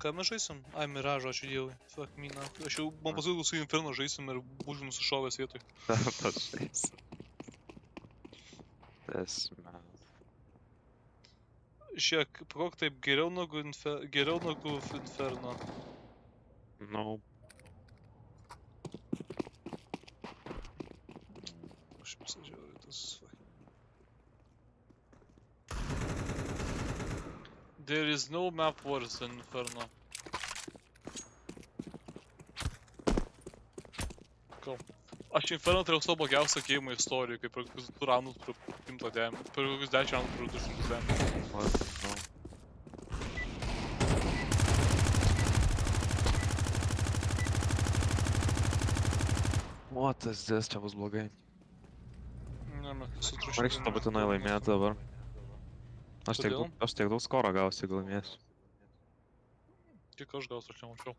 Ką mes žaisim? Ai, Miražo, ačiū dievui. Fuck me, na. Aš jau, man pasakiau, su Inferno žaisim ir būčiau nusišovęs vietoj. Tas žais. Esmė. Žiūrėk, pakok taip geriau negu Inferno. Nu, Aš jums žiūrėjau, tas fuck. There is no map worse than Inferno. Gal. Aš Inferno turėjau savo blogiausią keimą istoriją, kaip per kokius 2 raundus per 100 damage. Per kokius 10 raundus per 200 damage. what, nu. What is this, čia bus blogai. Ne, mes sutriušim. Reiks to būtinai laimėti dabar. Kodėl? Aš tiek daug skoro gausiu, jeigu laimėsiu. Kiek aš gausiu, aš nemačiau.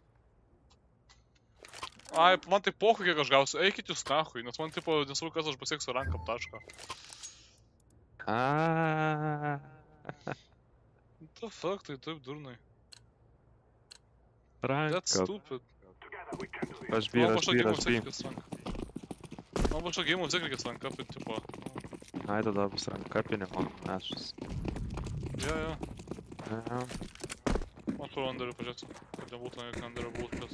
Ai, man tai pohu, kiek aš gausiu. Eikit jūs nahui, nes man tipo nesvarbu, kas aš pasieksiu rankam tašką. Aaaa. The fuck, tai taip durnai. Ranka. That's stupid. Aš Man vyras, po šio game vyras, vis tiek vyras. reikės ranką. Man po šio game vis tiek reikės ranką, tai tipo. Ai, tada bus ranka pinimo mešas. Jo, jo. Ja. Man pro underį pažiūrėsiu. Kad nebūtų net underį būt, kas.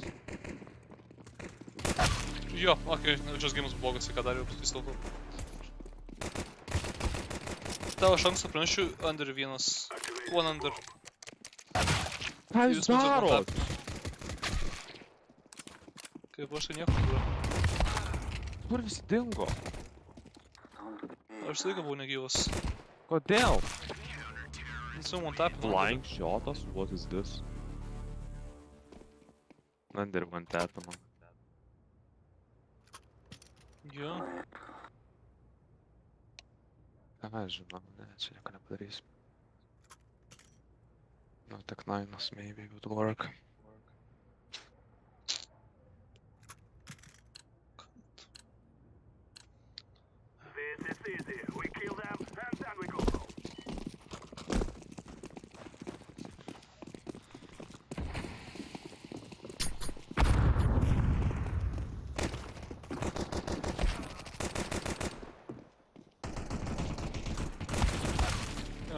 Jo, okei, šis game'as blogas, ką dar jau vis dėlto. Tavo šansą pranešiu under 1. One under. Ką Jūs man darot? Kaip aš tai nieko turiu. Kur visi dingo? Aš visą laiką buvau negyvas. Kodėl? Someone tapping. Flying shotas? What is this? Under man tepino. Jo. Ką aš žinau, ne, čia nieko nepadarysim. No, tik 9 maybe would work.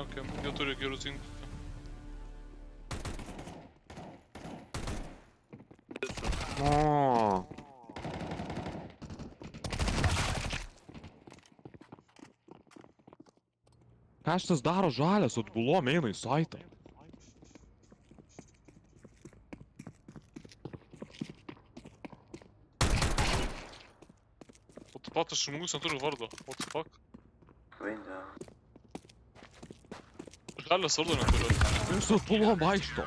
Okei, jie turi gerus ginklus. O. Ką šitas daro žalias, atbulom eina į saitą. O taip pat aš žmogus neturiu vardo. What the fuck? Žalias vardo neturi. Jis atbulom vaikšto.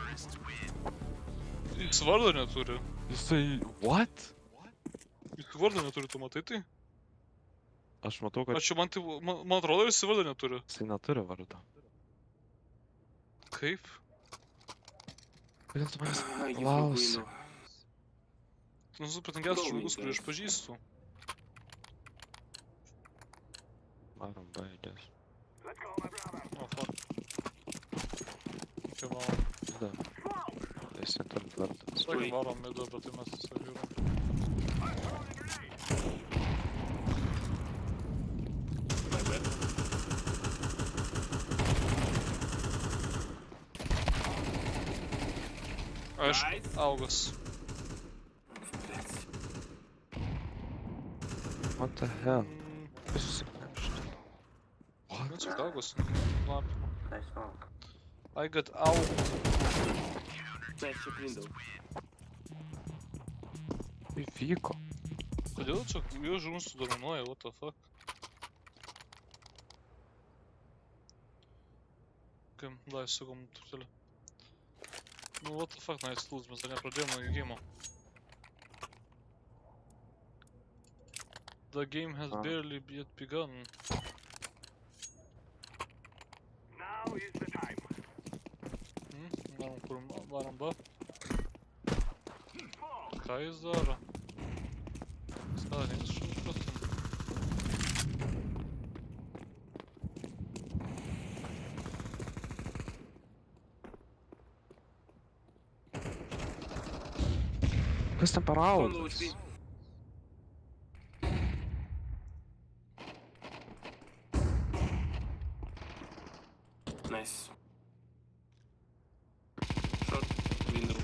Jis vardo neturi. Jisai... What? Jis vardo neturi, tu matai tai? Aš matau, kad Aš čia man tai... Man atrodo, jis vardo neturi. jisai neturi vardo. Kaip? Kodėl tu manęs Ai, klausi? Tu nesu pratingiausias žmogus, kurį aš pažįstu. Varom baigęs. O, fuck. Čia varom. Da. Jis neturi vardo. Sakė varom midą, bet tai mes tiesiog žiūrim. Aišku, Nice. augas. What the hell? Kas susiknepšta? What? Nu, čia augas. Lapimo. I got out. Nice, check window. Įvyko. Kodėl čia jų žūmus dominuoja, what the fuck? Kaip, da, įsigom truputėlį. Nu, what the fuck, nice tools, mes dar nepradėjom nuo game. The game has Ah. barely yet begun. Varom kur, varom B. Ką jis daro? Stalinis šūkas. Kas ten per One low augas? HP. Nice. Short. Window.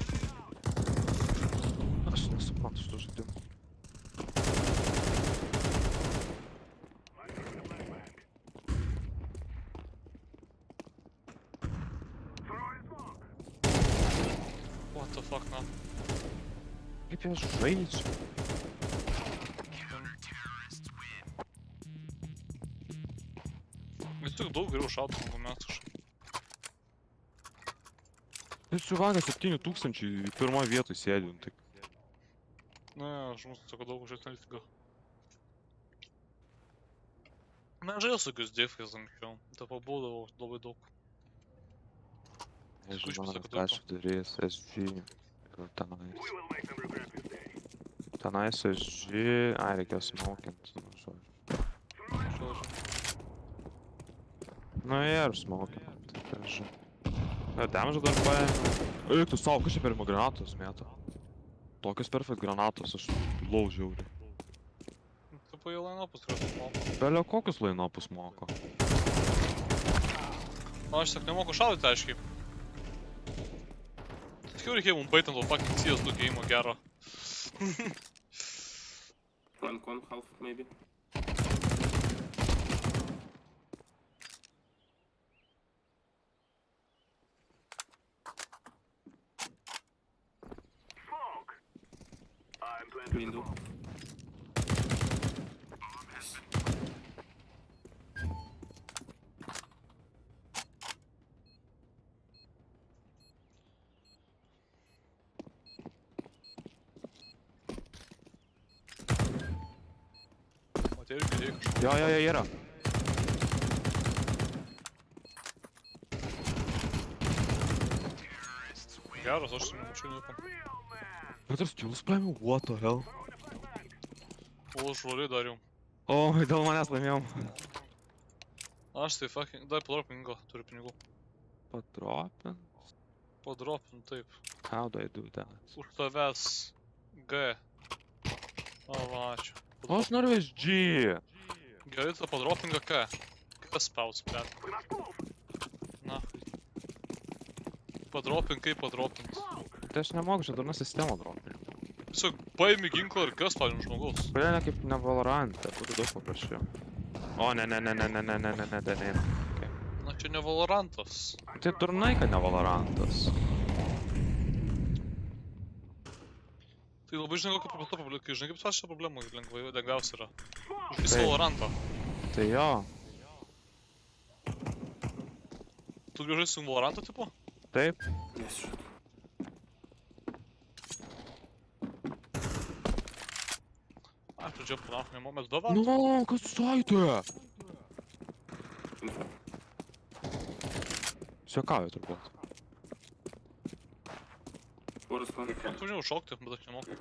Aš nesuprantu šito žaidimo. What the fuck, na. Kaip jie žaidžia? Vis tik daug geriau šaudo negu mes kažkaip. Jis suvaga 7000 pirmoje vietoje sėdi, nu tai... Ne, aš mūsų sako daug už analitiką. Na, žaidžiu tokius diffais anksčiau. Tai pabūdavau labai daug. Nežinau, Skaičius ką čia darys, SG ir tenais. Tenais SG... Ai, reikėjo smokint, nu žodžiu. Nu ir smokint, tai kažkai. Ne, damage dar paėmė. Eik tu savo, kas čia per granatos mėto? Tokios perfect granatos, aš lau žiauriai. Tipo į line-upus turėtų moko. Belio kokius line-upus moko? O aš tik nemoku šaudyti, aiškiai. Tikiau reikėjo mums baitant to fucking CS2 game'o gero. One half maybe. Window. O tai irgi reikia kažko. Jo, yra. Geras, aš nemačiau nieko. Bet ir skills paėmiau, what the hell? O, žuoliai dariau. O, dėl manęs laimėjom. Aš tai fucking... Dai padropin gal, turiu pinigų. Padropin? Padropin, taip. How do I do that? Už tavęs G. O, va, ačiū. O, aš noriu SG! Gerai, tada padropin K. Kas spaus, blet. Na. Padropin, kaip padropint. Tai aš nemoku čia dar nuo sistemą dropinti. Tiesiog paimi ginklą ir kas spaudžiam žmogaus. Kodėl ne kaip ne Valorante, būtų daug paprasčiau. O, ne. Na, čia ne Valorantas. Tai turnai, kad ne Valorantas. Tai labai žinai, kokia paprasta problema. Kai žinai, kaip spręsti šią problemą, lengviausia yra. Uždys Taip. Valorantą. Tai jo. Tu grįžai su Valoranto tipo? Taip. Yes, shot. Ai, pradžio panašu, mes davant. Nu, kas saitė? Info. Siekauju turbūt. Forest one. Man tu žinau šokti, bet aš nemoku.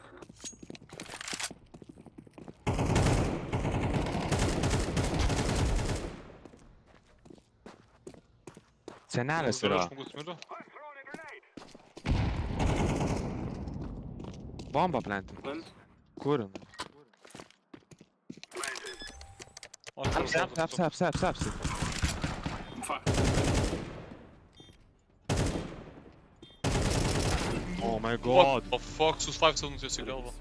Senelis yra. Žmogus mirė. Bomba plenti. Plant. Kur jinai? O, čia yra Apsi. Fuck. Oh my What god. the fuck, sus 5 sekundes į galvą.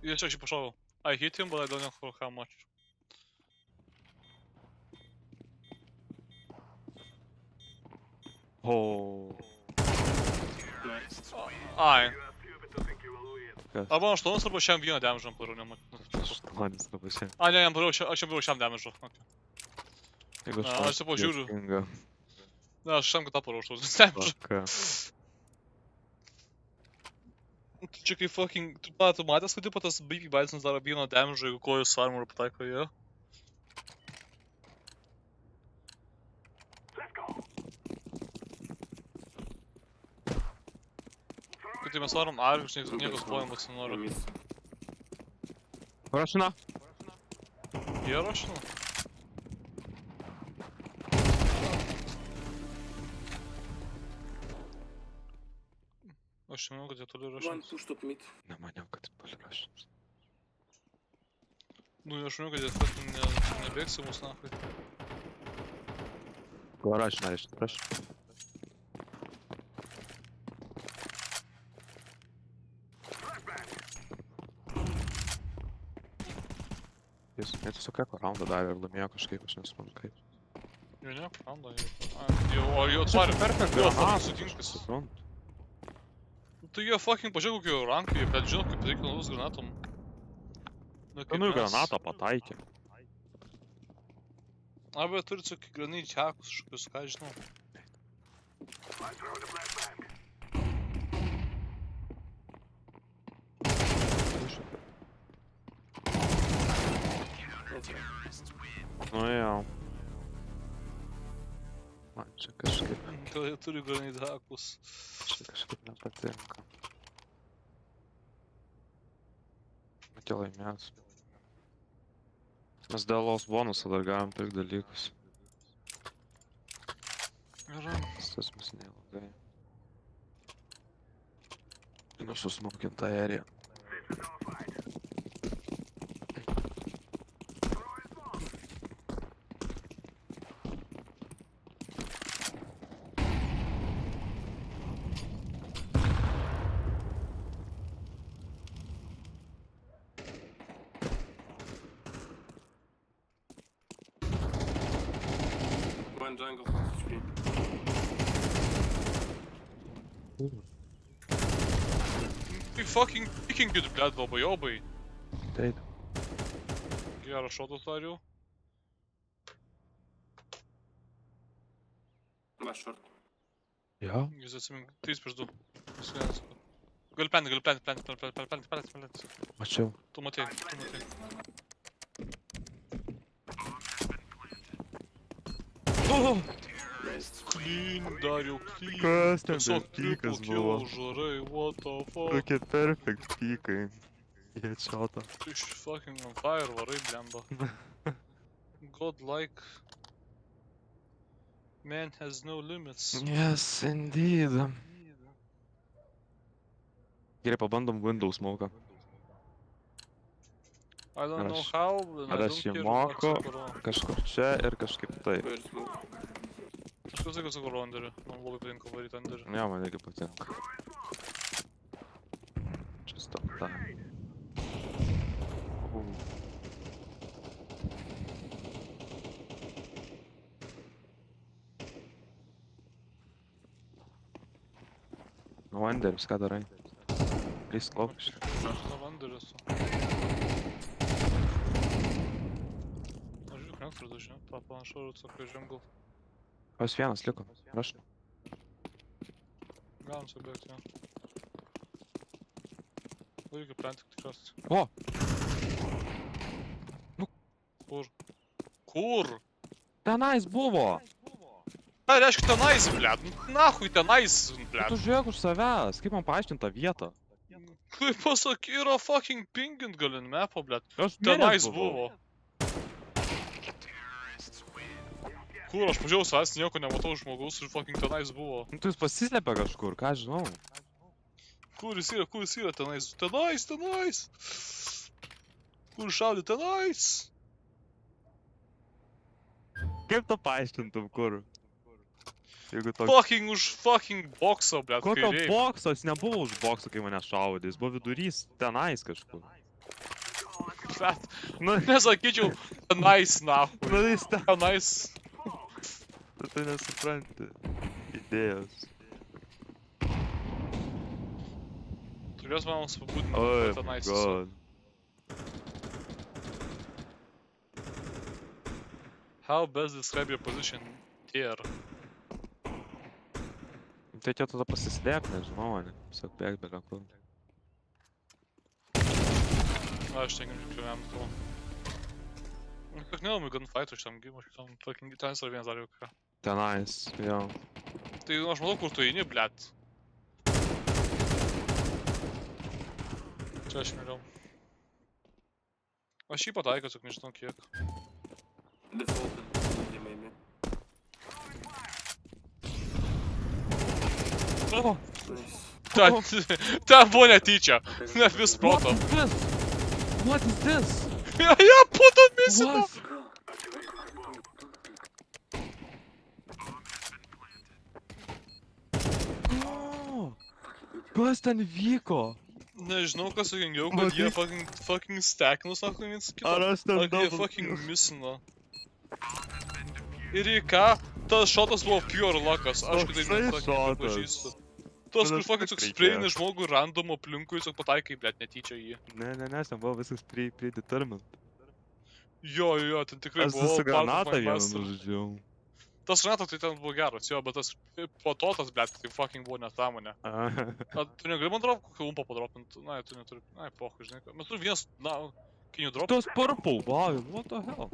Ir čia aš jį pašovau. I hit him, but I don't know for how much. Oh. Nice. Ai. Kas? Arba 8 arba šiam vieną damage'ą padariau, nematau. 8 arba šiandien. A, ne, jam padariau, aš jam padariau šiam damage'ą. Okay. Jeigu Aš taip pažiūriu. juokinga. Ne, aš šiam kitą padariau, aš tau damage'ą. Fuck. Čia kai fucking... Tu matęs, kad tipo tas BP Bisonas daro vieną damage'ą, jeigu kojus su armor'u pataiko jo? Kai tai mes varom argus, niekas plojimas nenori. Miss. Rašina. Jie rašina? Aš nemanau, kad jie toli One rašins. push top mid. Nemaniau, kad palirašins. Nu, aš manau, kad jie fucking nebėgs į mus nahai. Garage narėš, prašau. Jis tiesiog eko raundą davė ir laimėjo kažkaip, aš nesuprantu kaip. Jau ne, randa, jau atvarė. Jo, fucking sutinkas. Suprantu. Tai jie fucking pažiūrėk kokio rankai, bet žinot, kaip reikia naudos granatom. Nu, granatą pataikė. Arba turit su kiekvienai čekus kažkokius, ką žinau. Nu jau. Man čia kažkaip, Gal jie turi granai hakus. nepatinka. Bet jau laimės. Mes dėl los bonusą dar galim pirkti dalykus. Gerai. Tas mes neilgai. Nususmokintą aeriją. One jungle. HP. Tai fucking pikinkit, blėt, labai. Taip. Geras šotas dar jau. Last short. Jo? Jūs atsimink, 3 prieš 2. Gali plenti. Mačiau. Tu matei. Clean, dar jau clean. Kas ten Tiesiog per pykas triple buvo? kill, žarai, what the fuck. Tokie perfect pykai. Headshotą. Tu iš fucking on fire varai, blemba. Godlike. Man has no limits. Yes, indeed. Gerai, pabandom Windows smoką. I don't know Aš- how, and I ar don't aš jį care moku? what sakau. Kažkur čia ir kažkaip taip. Very smoke. Aš ką sakau Underį. Man labai patinka varyti Underį. Ne, man irgi patinka. Čia stopta. Nu, Wanderis, ką darai? Lys klaupš. Na, Underį esu. Aš žiūrėk, nektur dažniau. Panašu, ar atsakau jungle. Jos vienas liko. Prašau. Galim subėgti, jo. Reikia plenti tikriausiai. O! Kur? Tenais buvo! Ką reiškia tenais, blėt? Nahui tenais, Tu blėt. žiūrėk už savęs, kaip man paaiškinti tą vietą? Kaip pasakai, yra fucking pingint galin mepo, blėt. Aš Tenais buvo. Kur, aš pažiūrėjau savęs, nieko nematau žmogaus ir fucking tenais buvo. Nu, tu jis pasislėpė kažkur, ką žinau. Kur jis yra tenais? Tenais! Kur šaudė tenais? Kaip tu paaiškintum, kur? Jeigu toks... Fucking už fucking bokso, blėt, Kokio kairiai. bokso? Jis nebuvo už bokso, kai mane šaudė, jis buvo vidurys tenais kažkur. Blėt, Nu, nesakyčiau tenais, nahui. nu jis ten... Tenais. Tu nesupranti. Idėjos. Turės man apibūdinti, Oi, kad tenais esu. god. How best describe your position here? Tai čia tada pasislėp, nežinau, ne? Tiesiog bėg be kur. Aš ten žiūrėjom to. Как nelabai gunfightų šitam gimui, šitam fucking tenais yra vienas dar jau ką. Tenais, jo. Tai aš matau, kur tu eini, blėt. Čia aš miriau. Aš jį pataikiau, tik nežinau kiek. Defaulted. Maybe. O! Nice. Ten buvo netyčia. Ne vis What proto. is this? What is this? Ja, puto misino. What? Oh, kas ten vyko? Nežinau, kas sugingiau, kad jie fucking stekino, sako, viens kitą. Ar aš ten Ar jie fucking misino. Ir į ką? Tas šotas buvo pure luckas, aš kitaip Toksai net fucking šotas. nepažįstu. Tas, kur Bet aš fucking tik toks reikėjo. sprayini žmogų random aplinkui, tiesiog pataikai, blėt, netyčia į jį. Ne, ten buvo viskas predetermined. Jo, ten tikrai Aš buvo su part of granatą my vieną master. nužudžiau. Tas granatas tai ten buvo geras, jo, bet tas po to tas, blėt, tai fucking buvo nesąmonė. Tu negali man drop kokį lumpą padropint? Na, tu neturi. Ai, pohu, žinai ką. Mes turim vienas, na, can you drop? Tos purple, wow, what the hell?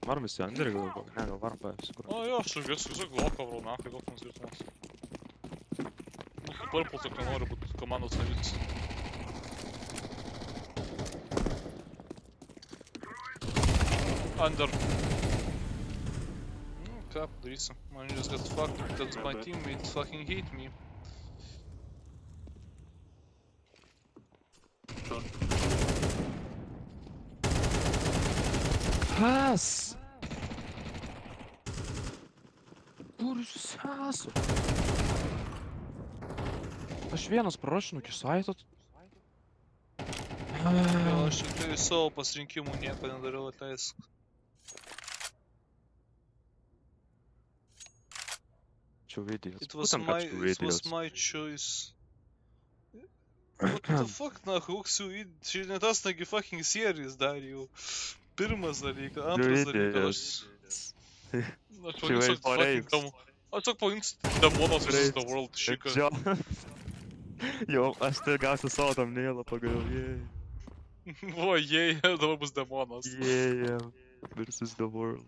Varom visi Andrį gal, ne, gal varom pasikur. O jo, aš tiesiog loko vrau, na, kai koks man skirtumas. Mūsų purple tokia nori būti komandos narys. Under. Ką padarysiu? Man just got fucked because my teammates fucking hate me. Kas? Kur jūs esat? Aš vienas prarašinu iki saitot. Jo, aš tikrai savo pasirinkimų nieko nedariau, atleisk. Čia vidijas. It was my choice. What the fuck, na, koks jau čia ne tas, nagi fucking series dar jau. Pirmas dalykas, antras dalykas, aš pavadinsiu fucking demo. Aš tiesiog pavadinsiu Demonas vs. The World šiką. Jo, aš tai gausiu savo tam neilą pagaliau, jei. Buvo, jei, dabar bus Demonas. Yeah, versus the world.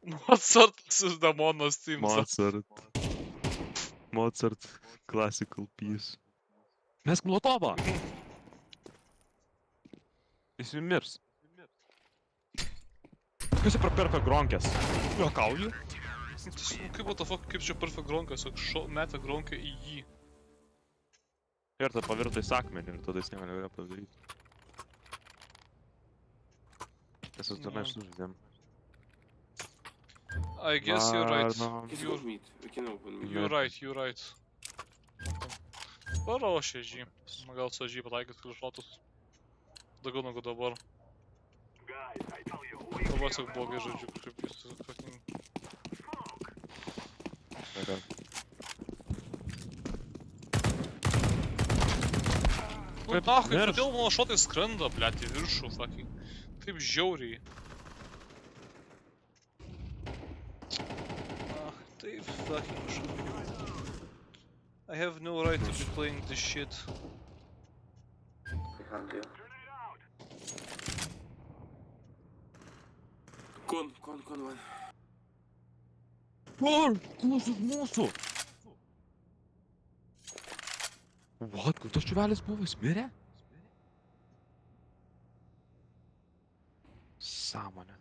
Mozart vs. Demonas teams. Mozart classical piece. Mesk Molotovą! Jis jų mirs. Kas čia perfect gronkės? Juokauju? Kaip what the fuck, kaip čia perfect gronkas, metė gronkę į jį. Ir tai pavirto į sakmenį ir tada jis negalėjo padaryti. Mes su tenai sužaidėm. I guess you're right. It's good meat. We can open meat. You're right. Parašė žį. Gal su žį pataikyt klišotus. Daugiau negu dabar. Dabar tiesiog blogai žaidžiu, kažkaip jis tiesiog fucking... Nu nahui, kodėl mano šotai skrenda, blėt, į viršų, fucking. Taip žiauriai. Taip fucking žiauriai. I have no right to be playing this shit. Con one. Kur? Klausus mūsų! What? Kur tas čiuvelis buvo? Jis mirė? Sąmonė.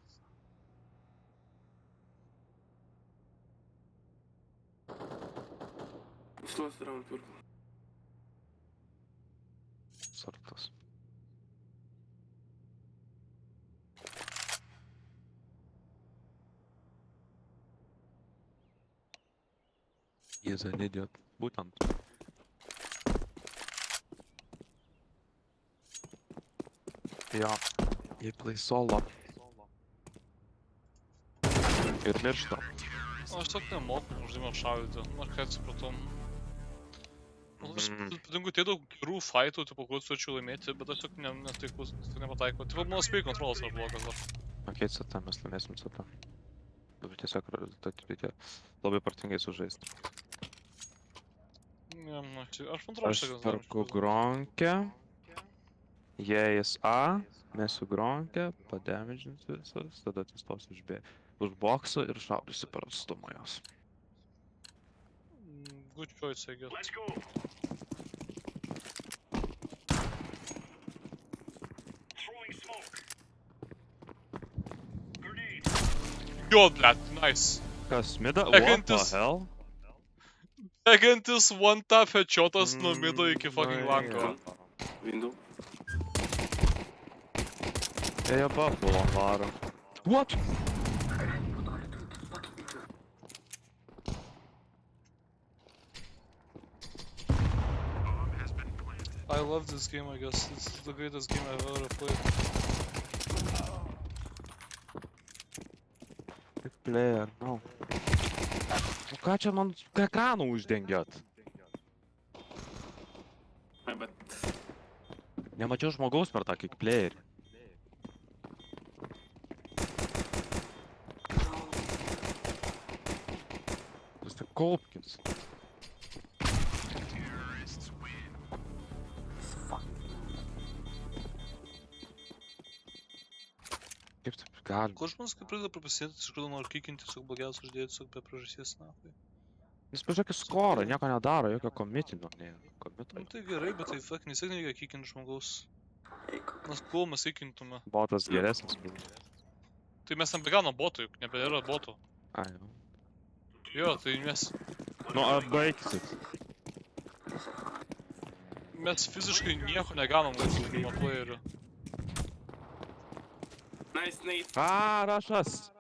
Slows around purple. Sartas. He's an idiot. Būtent. Jo. Jie play solo. Ir miršta. Aš tiesiog nemoku žaidimą šaudyti. Na ką atsipratau. Aš patinku tiek daug gerų fight'ų, tipo, kur turėčiau laimėti, bet aš tiesiog netaikus, tai nepataiko. Tipo, mano speed kontrolas yra blogas dar. Okei, CT, mes laimėsim CT. Dabar tiesiog reikia labai partingai sužaisti. Ne, aš man atrodo, Aš perku Gronkę. Jie jis A, mesiu Gronkę, padamaginsiu visas, tada atsistosiu už bokso ir šaudysiu per atstumą jos. Good choice, I guess. Jo, blėt, nice. Kas, mida? What the Sekantis. hell? Egantis one tap headshotas nuo mido iki fucking lango. Window. Ėjo buffalo varo. What? I love this game, I guess. This is the greatest game I've ever played. Tik player, no. Nu ką čia man ekraną uždengėt? Bet Nemačiau žmogaus per tą kick playerį. Jis tik kaupkis. Kaip taip gali? Kur žmonės kaip pradeda prapasėti, iš kur nori kikinti, tiesiog blogiausia uždėti, tiesiog be priežasties, na. Jis pažiūrėk į skorą, nieko nedaro, jokio komitinio, ne. Nu Komito. tai gerai, bet tai fucking vis tiek nereikia kikinti žmogaus. Nes kuo mes kikintume. Botas geresnis buvo. Tai mes nebegaunam botų, juk nebėra botų. Ai, jau. Jo, tai Nu, baigsit. mes fiziškai nieko negaunam nuo playerių. nice nade. Rašas!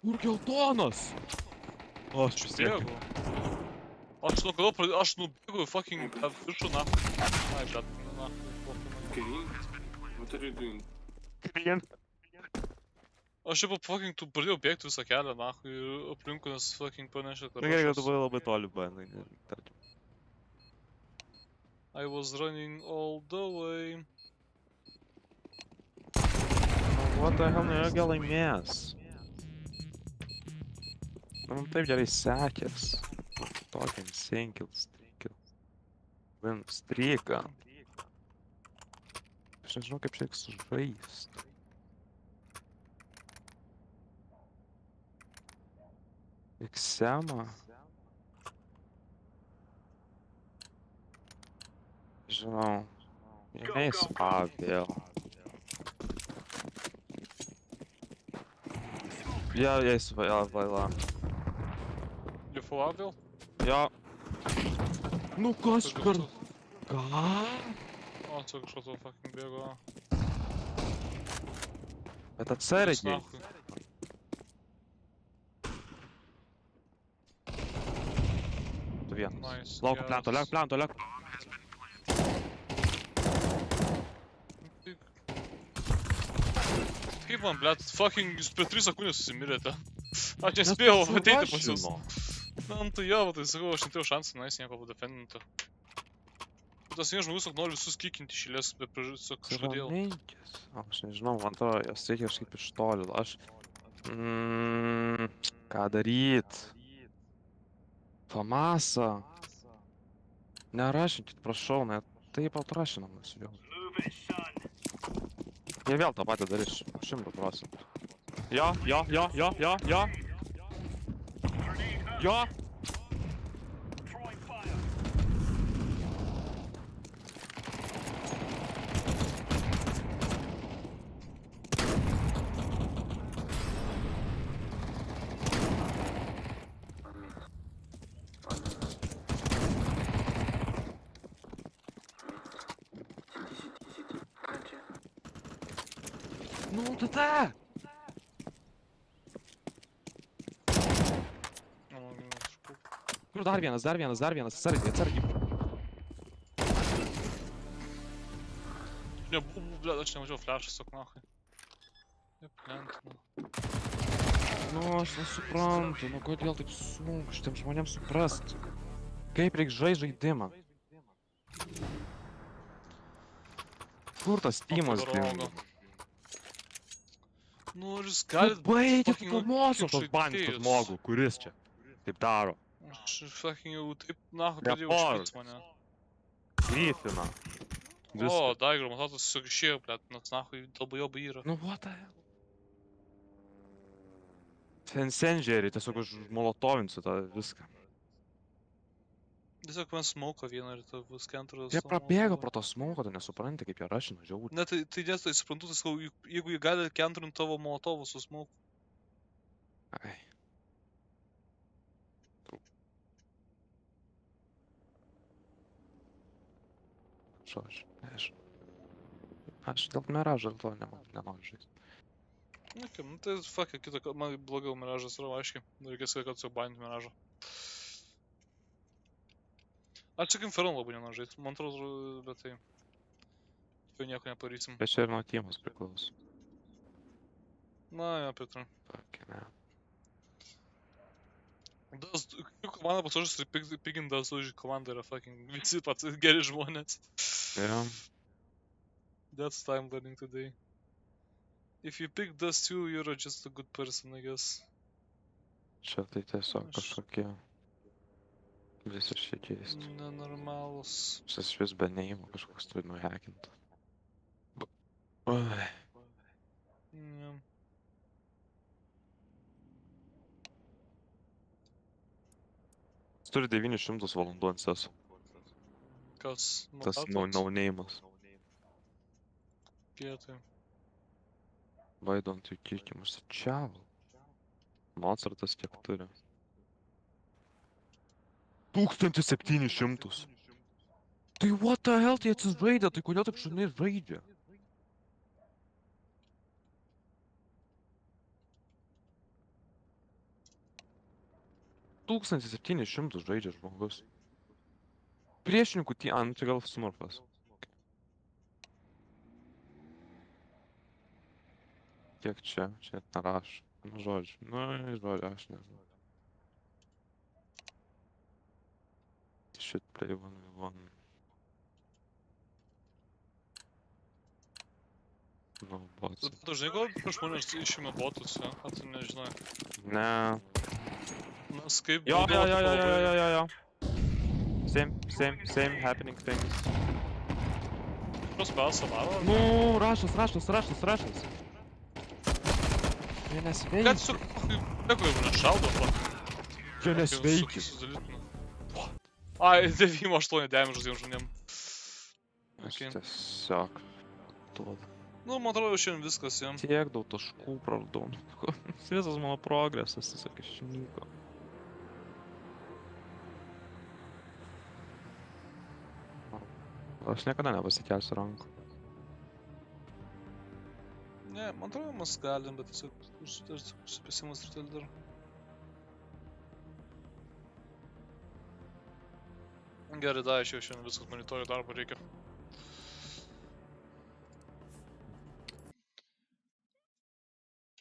Kur geltonas? O, aš vis tiek. Bėgu. Aš nuo kada pradėjau, aš nubėgu į fucking viršų, na. Ai, bet, na. Green. What are you doing? Aš jau po fucking tu pradėjau bėgti visą kelią, na. Ir aplinkui nes fucking panešė, kad Gerai, kad aš tu buvai labai toli, bandai. I was running all the way. What the hell, nėra laimėjęs. Man taip gerai sekės. Tokiam single, streak'il. Win streaką. Aš nežinau kaip šiek sužaist. Iksema. Žinau. Neis A vėl. Ja, jais vaila. You full out, Bill? Ja. Nu kas per... Ką? O, čia kažkas to fucking bėgo. Bet atsargiai. Nachui. Tu vienas. Nice. Lauk, geras. plento, liek. Kaip man, blet, fucking jūs per 3 sekundės susimirėte. Aš nespėjau ateiti pas jūs. Na, nu tai jo, tai sakau, aš neturėjau šansų, na, jis nieko padefendinti. Tas vienas žmogus nori visus kikinti šilės, bet kažkodėl. Raminkis. Aš nežinau, man to, jos reikia kažkaip iš toli. Aš... Ką daryt? Famasa. Nerašinkit, prašau, net taip atrašinamas jau. Jie vėl tą patį darys, 100%. Jo. Jo! Nu, tada! Kur dar vienas, atsargiai. Nebuvo, blet, aš nemačiau flash'ą, sak nahai. Jep, lentina. Nu, aš nesuprantu, nu kodėl taip sunku šitiem žmonėms suprast. Kaip reiks žaist žaidimą? Kur tas Steamas dingo? Nu, ar jūs galit... Baigit fucking filmuosiu tos kikt bandytų žaidėjus? žmogų, kuris čia taip daro. Aš fucking jau taip, nahai, Report. pradėjau užpykt mane. Grifiną. O, Daigro, man atrodo, tiesiog išėjo, blet, nes nahai dalbajobai yra. Nu, what the hell? Fensengerį, tiesiog aš molotovinsiu tą viską. Tiesiog man smauko vieną ir tai bus kentras. Jie prabėgo pro to smauką, tu nesupranti, kaip jie rašina žiauriai. Ne, tai nes tai suprantu, tai sakau, jeigu jie gali kentrint tavo molotovų su smauku. Ai. Žodžiu, nežinau. Aš dėl miražo dėl to nenoriu žaisti. Nu, kaip, nu tai fuck, man blogiau miražas yra, aiškiai. Reikės, kad subanint miražą. Aš tik Inferno labai nenoriu žaisti, man atrodo, bet tai... Tai nieko neparysim. Bet čia ir nuo teamos priklauso. Na, jo, pritariu. Fucking hell. Komanda pasažas ir pigintas už komandą yra fucking visi pats geri žmonės. Jo. That's time learning today. If you pick those two, you're just a good person, I guess. Čia tai tiesiog Aš- kažkokie visiškai keisti. Nenormalus. Šis vis be neimo kažkoks turi nuhekinta. Oi. Yeah. Jis turi 900 valandų ant seso. Kas? Tas no-name'as. Pietai. Why don't you kick him? Aš sačiau. Mozartas kiek turi. 1700. Tai what the hell, tai atsižaidė, tai kodėl taip šuniai žaidžia? Tūkstantis 700 žaidžia žmogus. Priešininkų tie, nu tai gal smurfas. Kiek čia? Čia net nerašo. Nu žodžiu, aš nežinau. Shit play 1v1. No, bots. Tu žinai, gal prieš žmonės išėmė botus, jo? Ar tu nežinai? Ne. Nes kaip... Jo. būdavo, tipo, labai- Same happening things. Tos pelso varo? Nu, rašas. Jie Kad nesveikia. su... Dėkui, jau nešaudo, va. Jie nesveikia. Ai, 9-8 damage tiem žmonėm. Aš Okay. tiesiog... duodu. Nu, man atrodo, šiandien viskas, jam. Tiek daug taškų praradau. Visas mano progresas tiesiog išnyko. Aš niekada nepasikelsiu rankų. Ne, man atrodo, mes galim, bet tiesiog užsipėsimas ir tai dar. Gerai, da, aš jau šiandien viskas, man rytoj darbo reikia.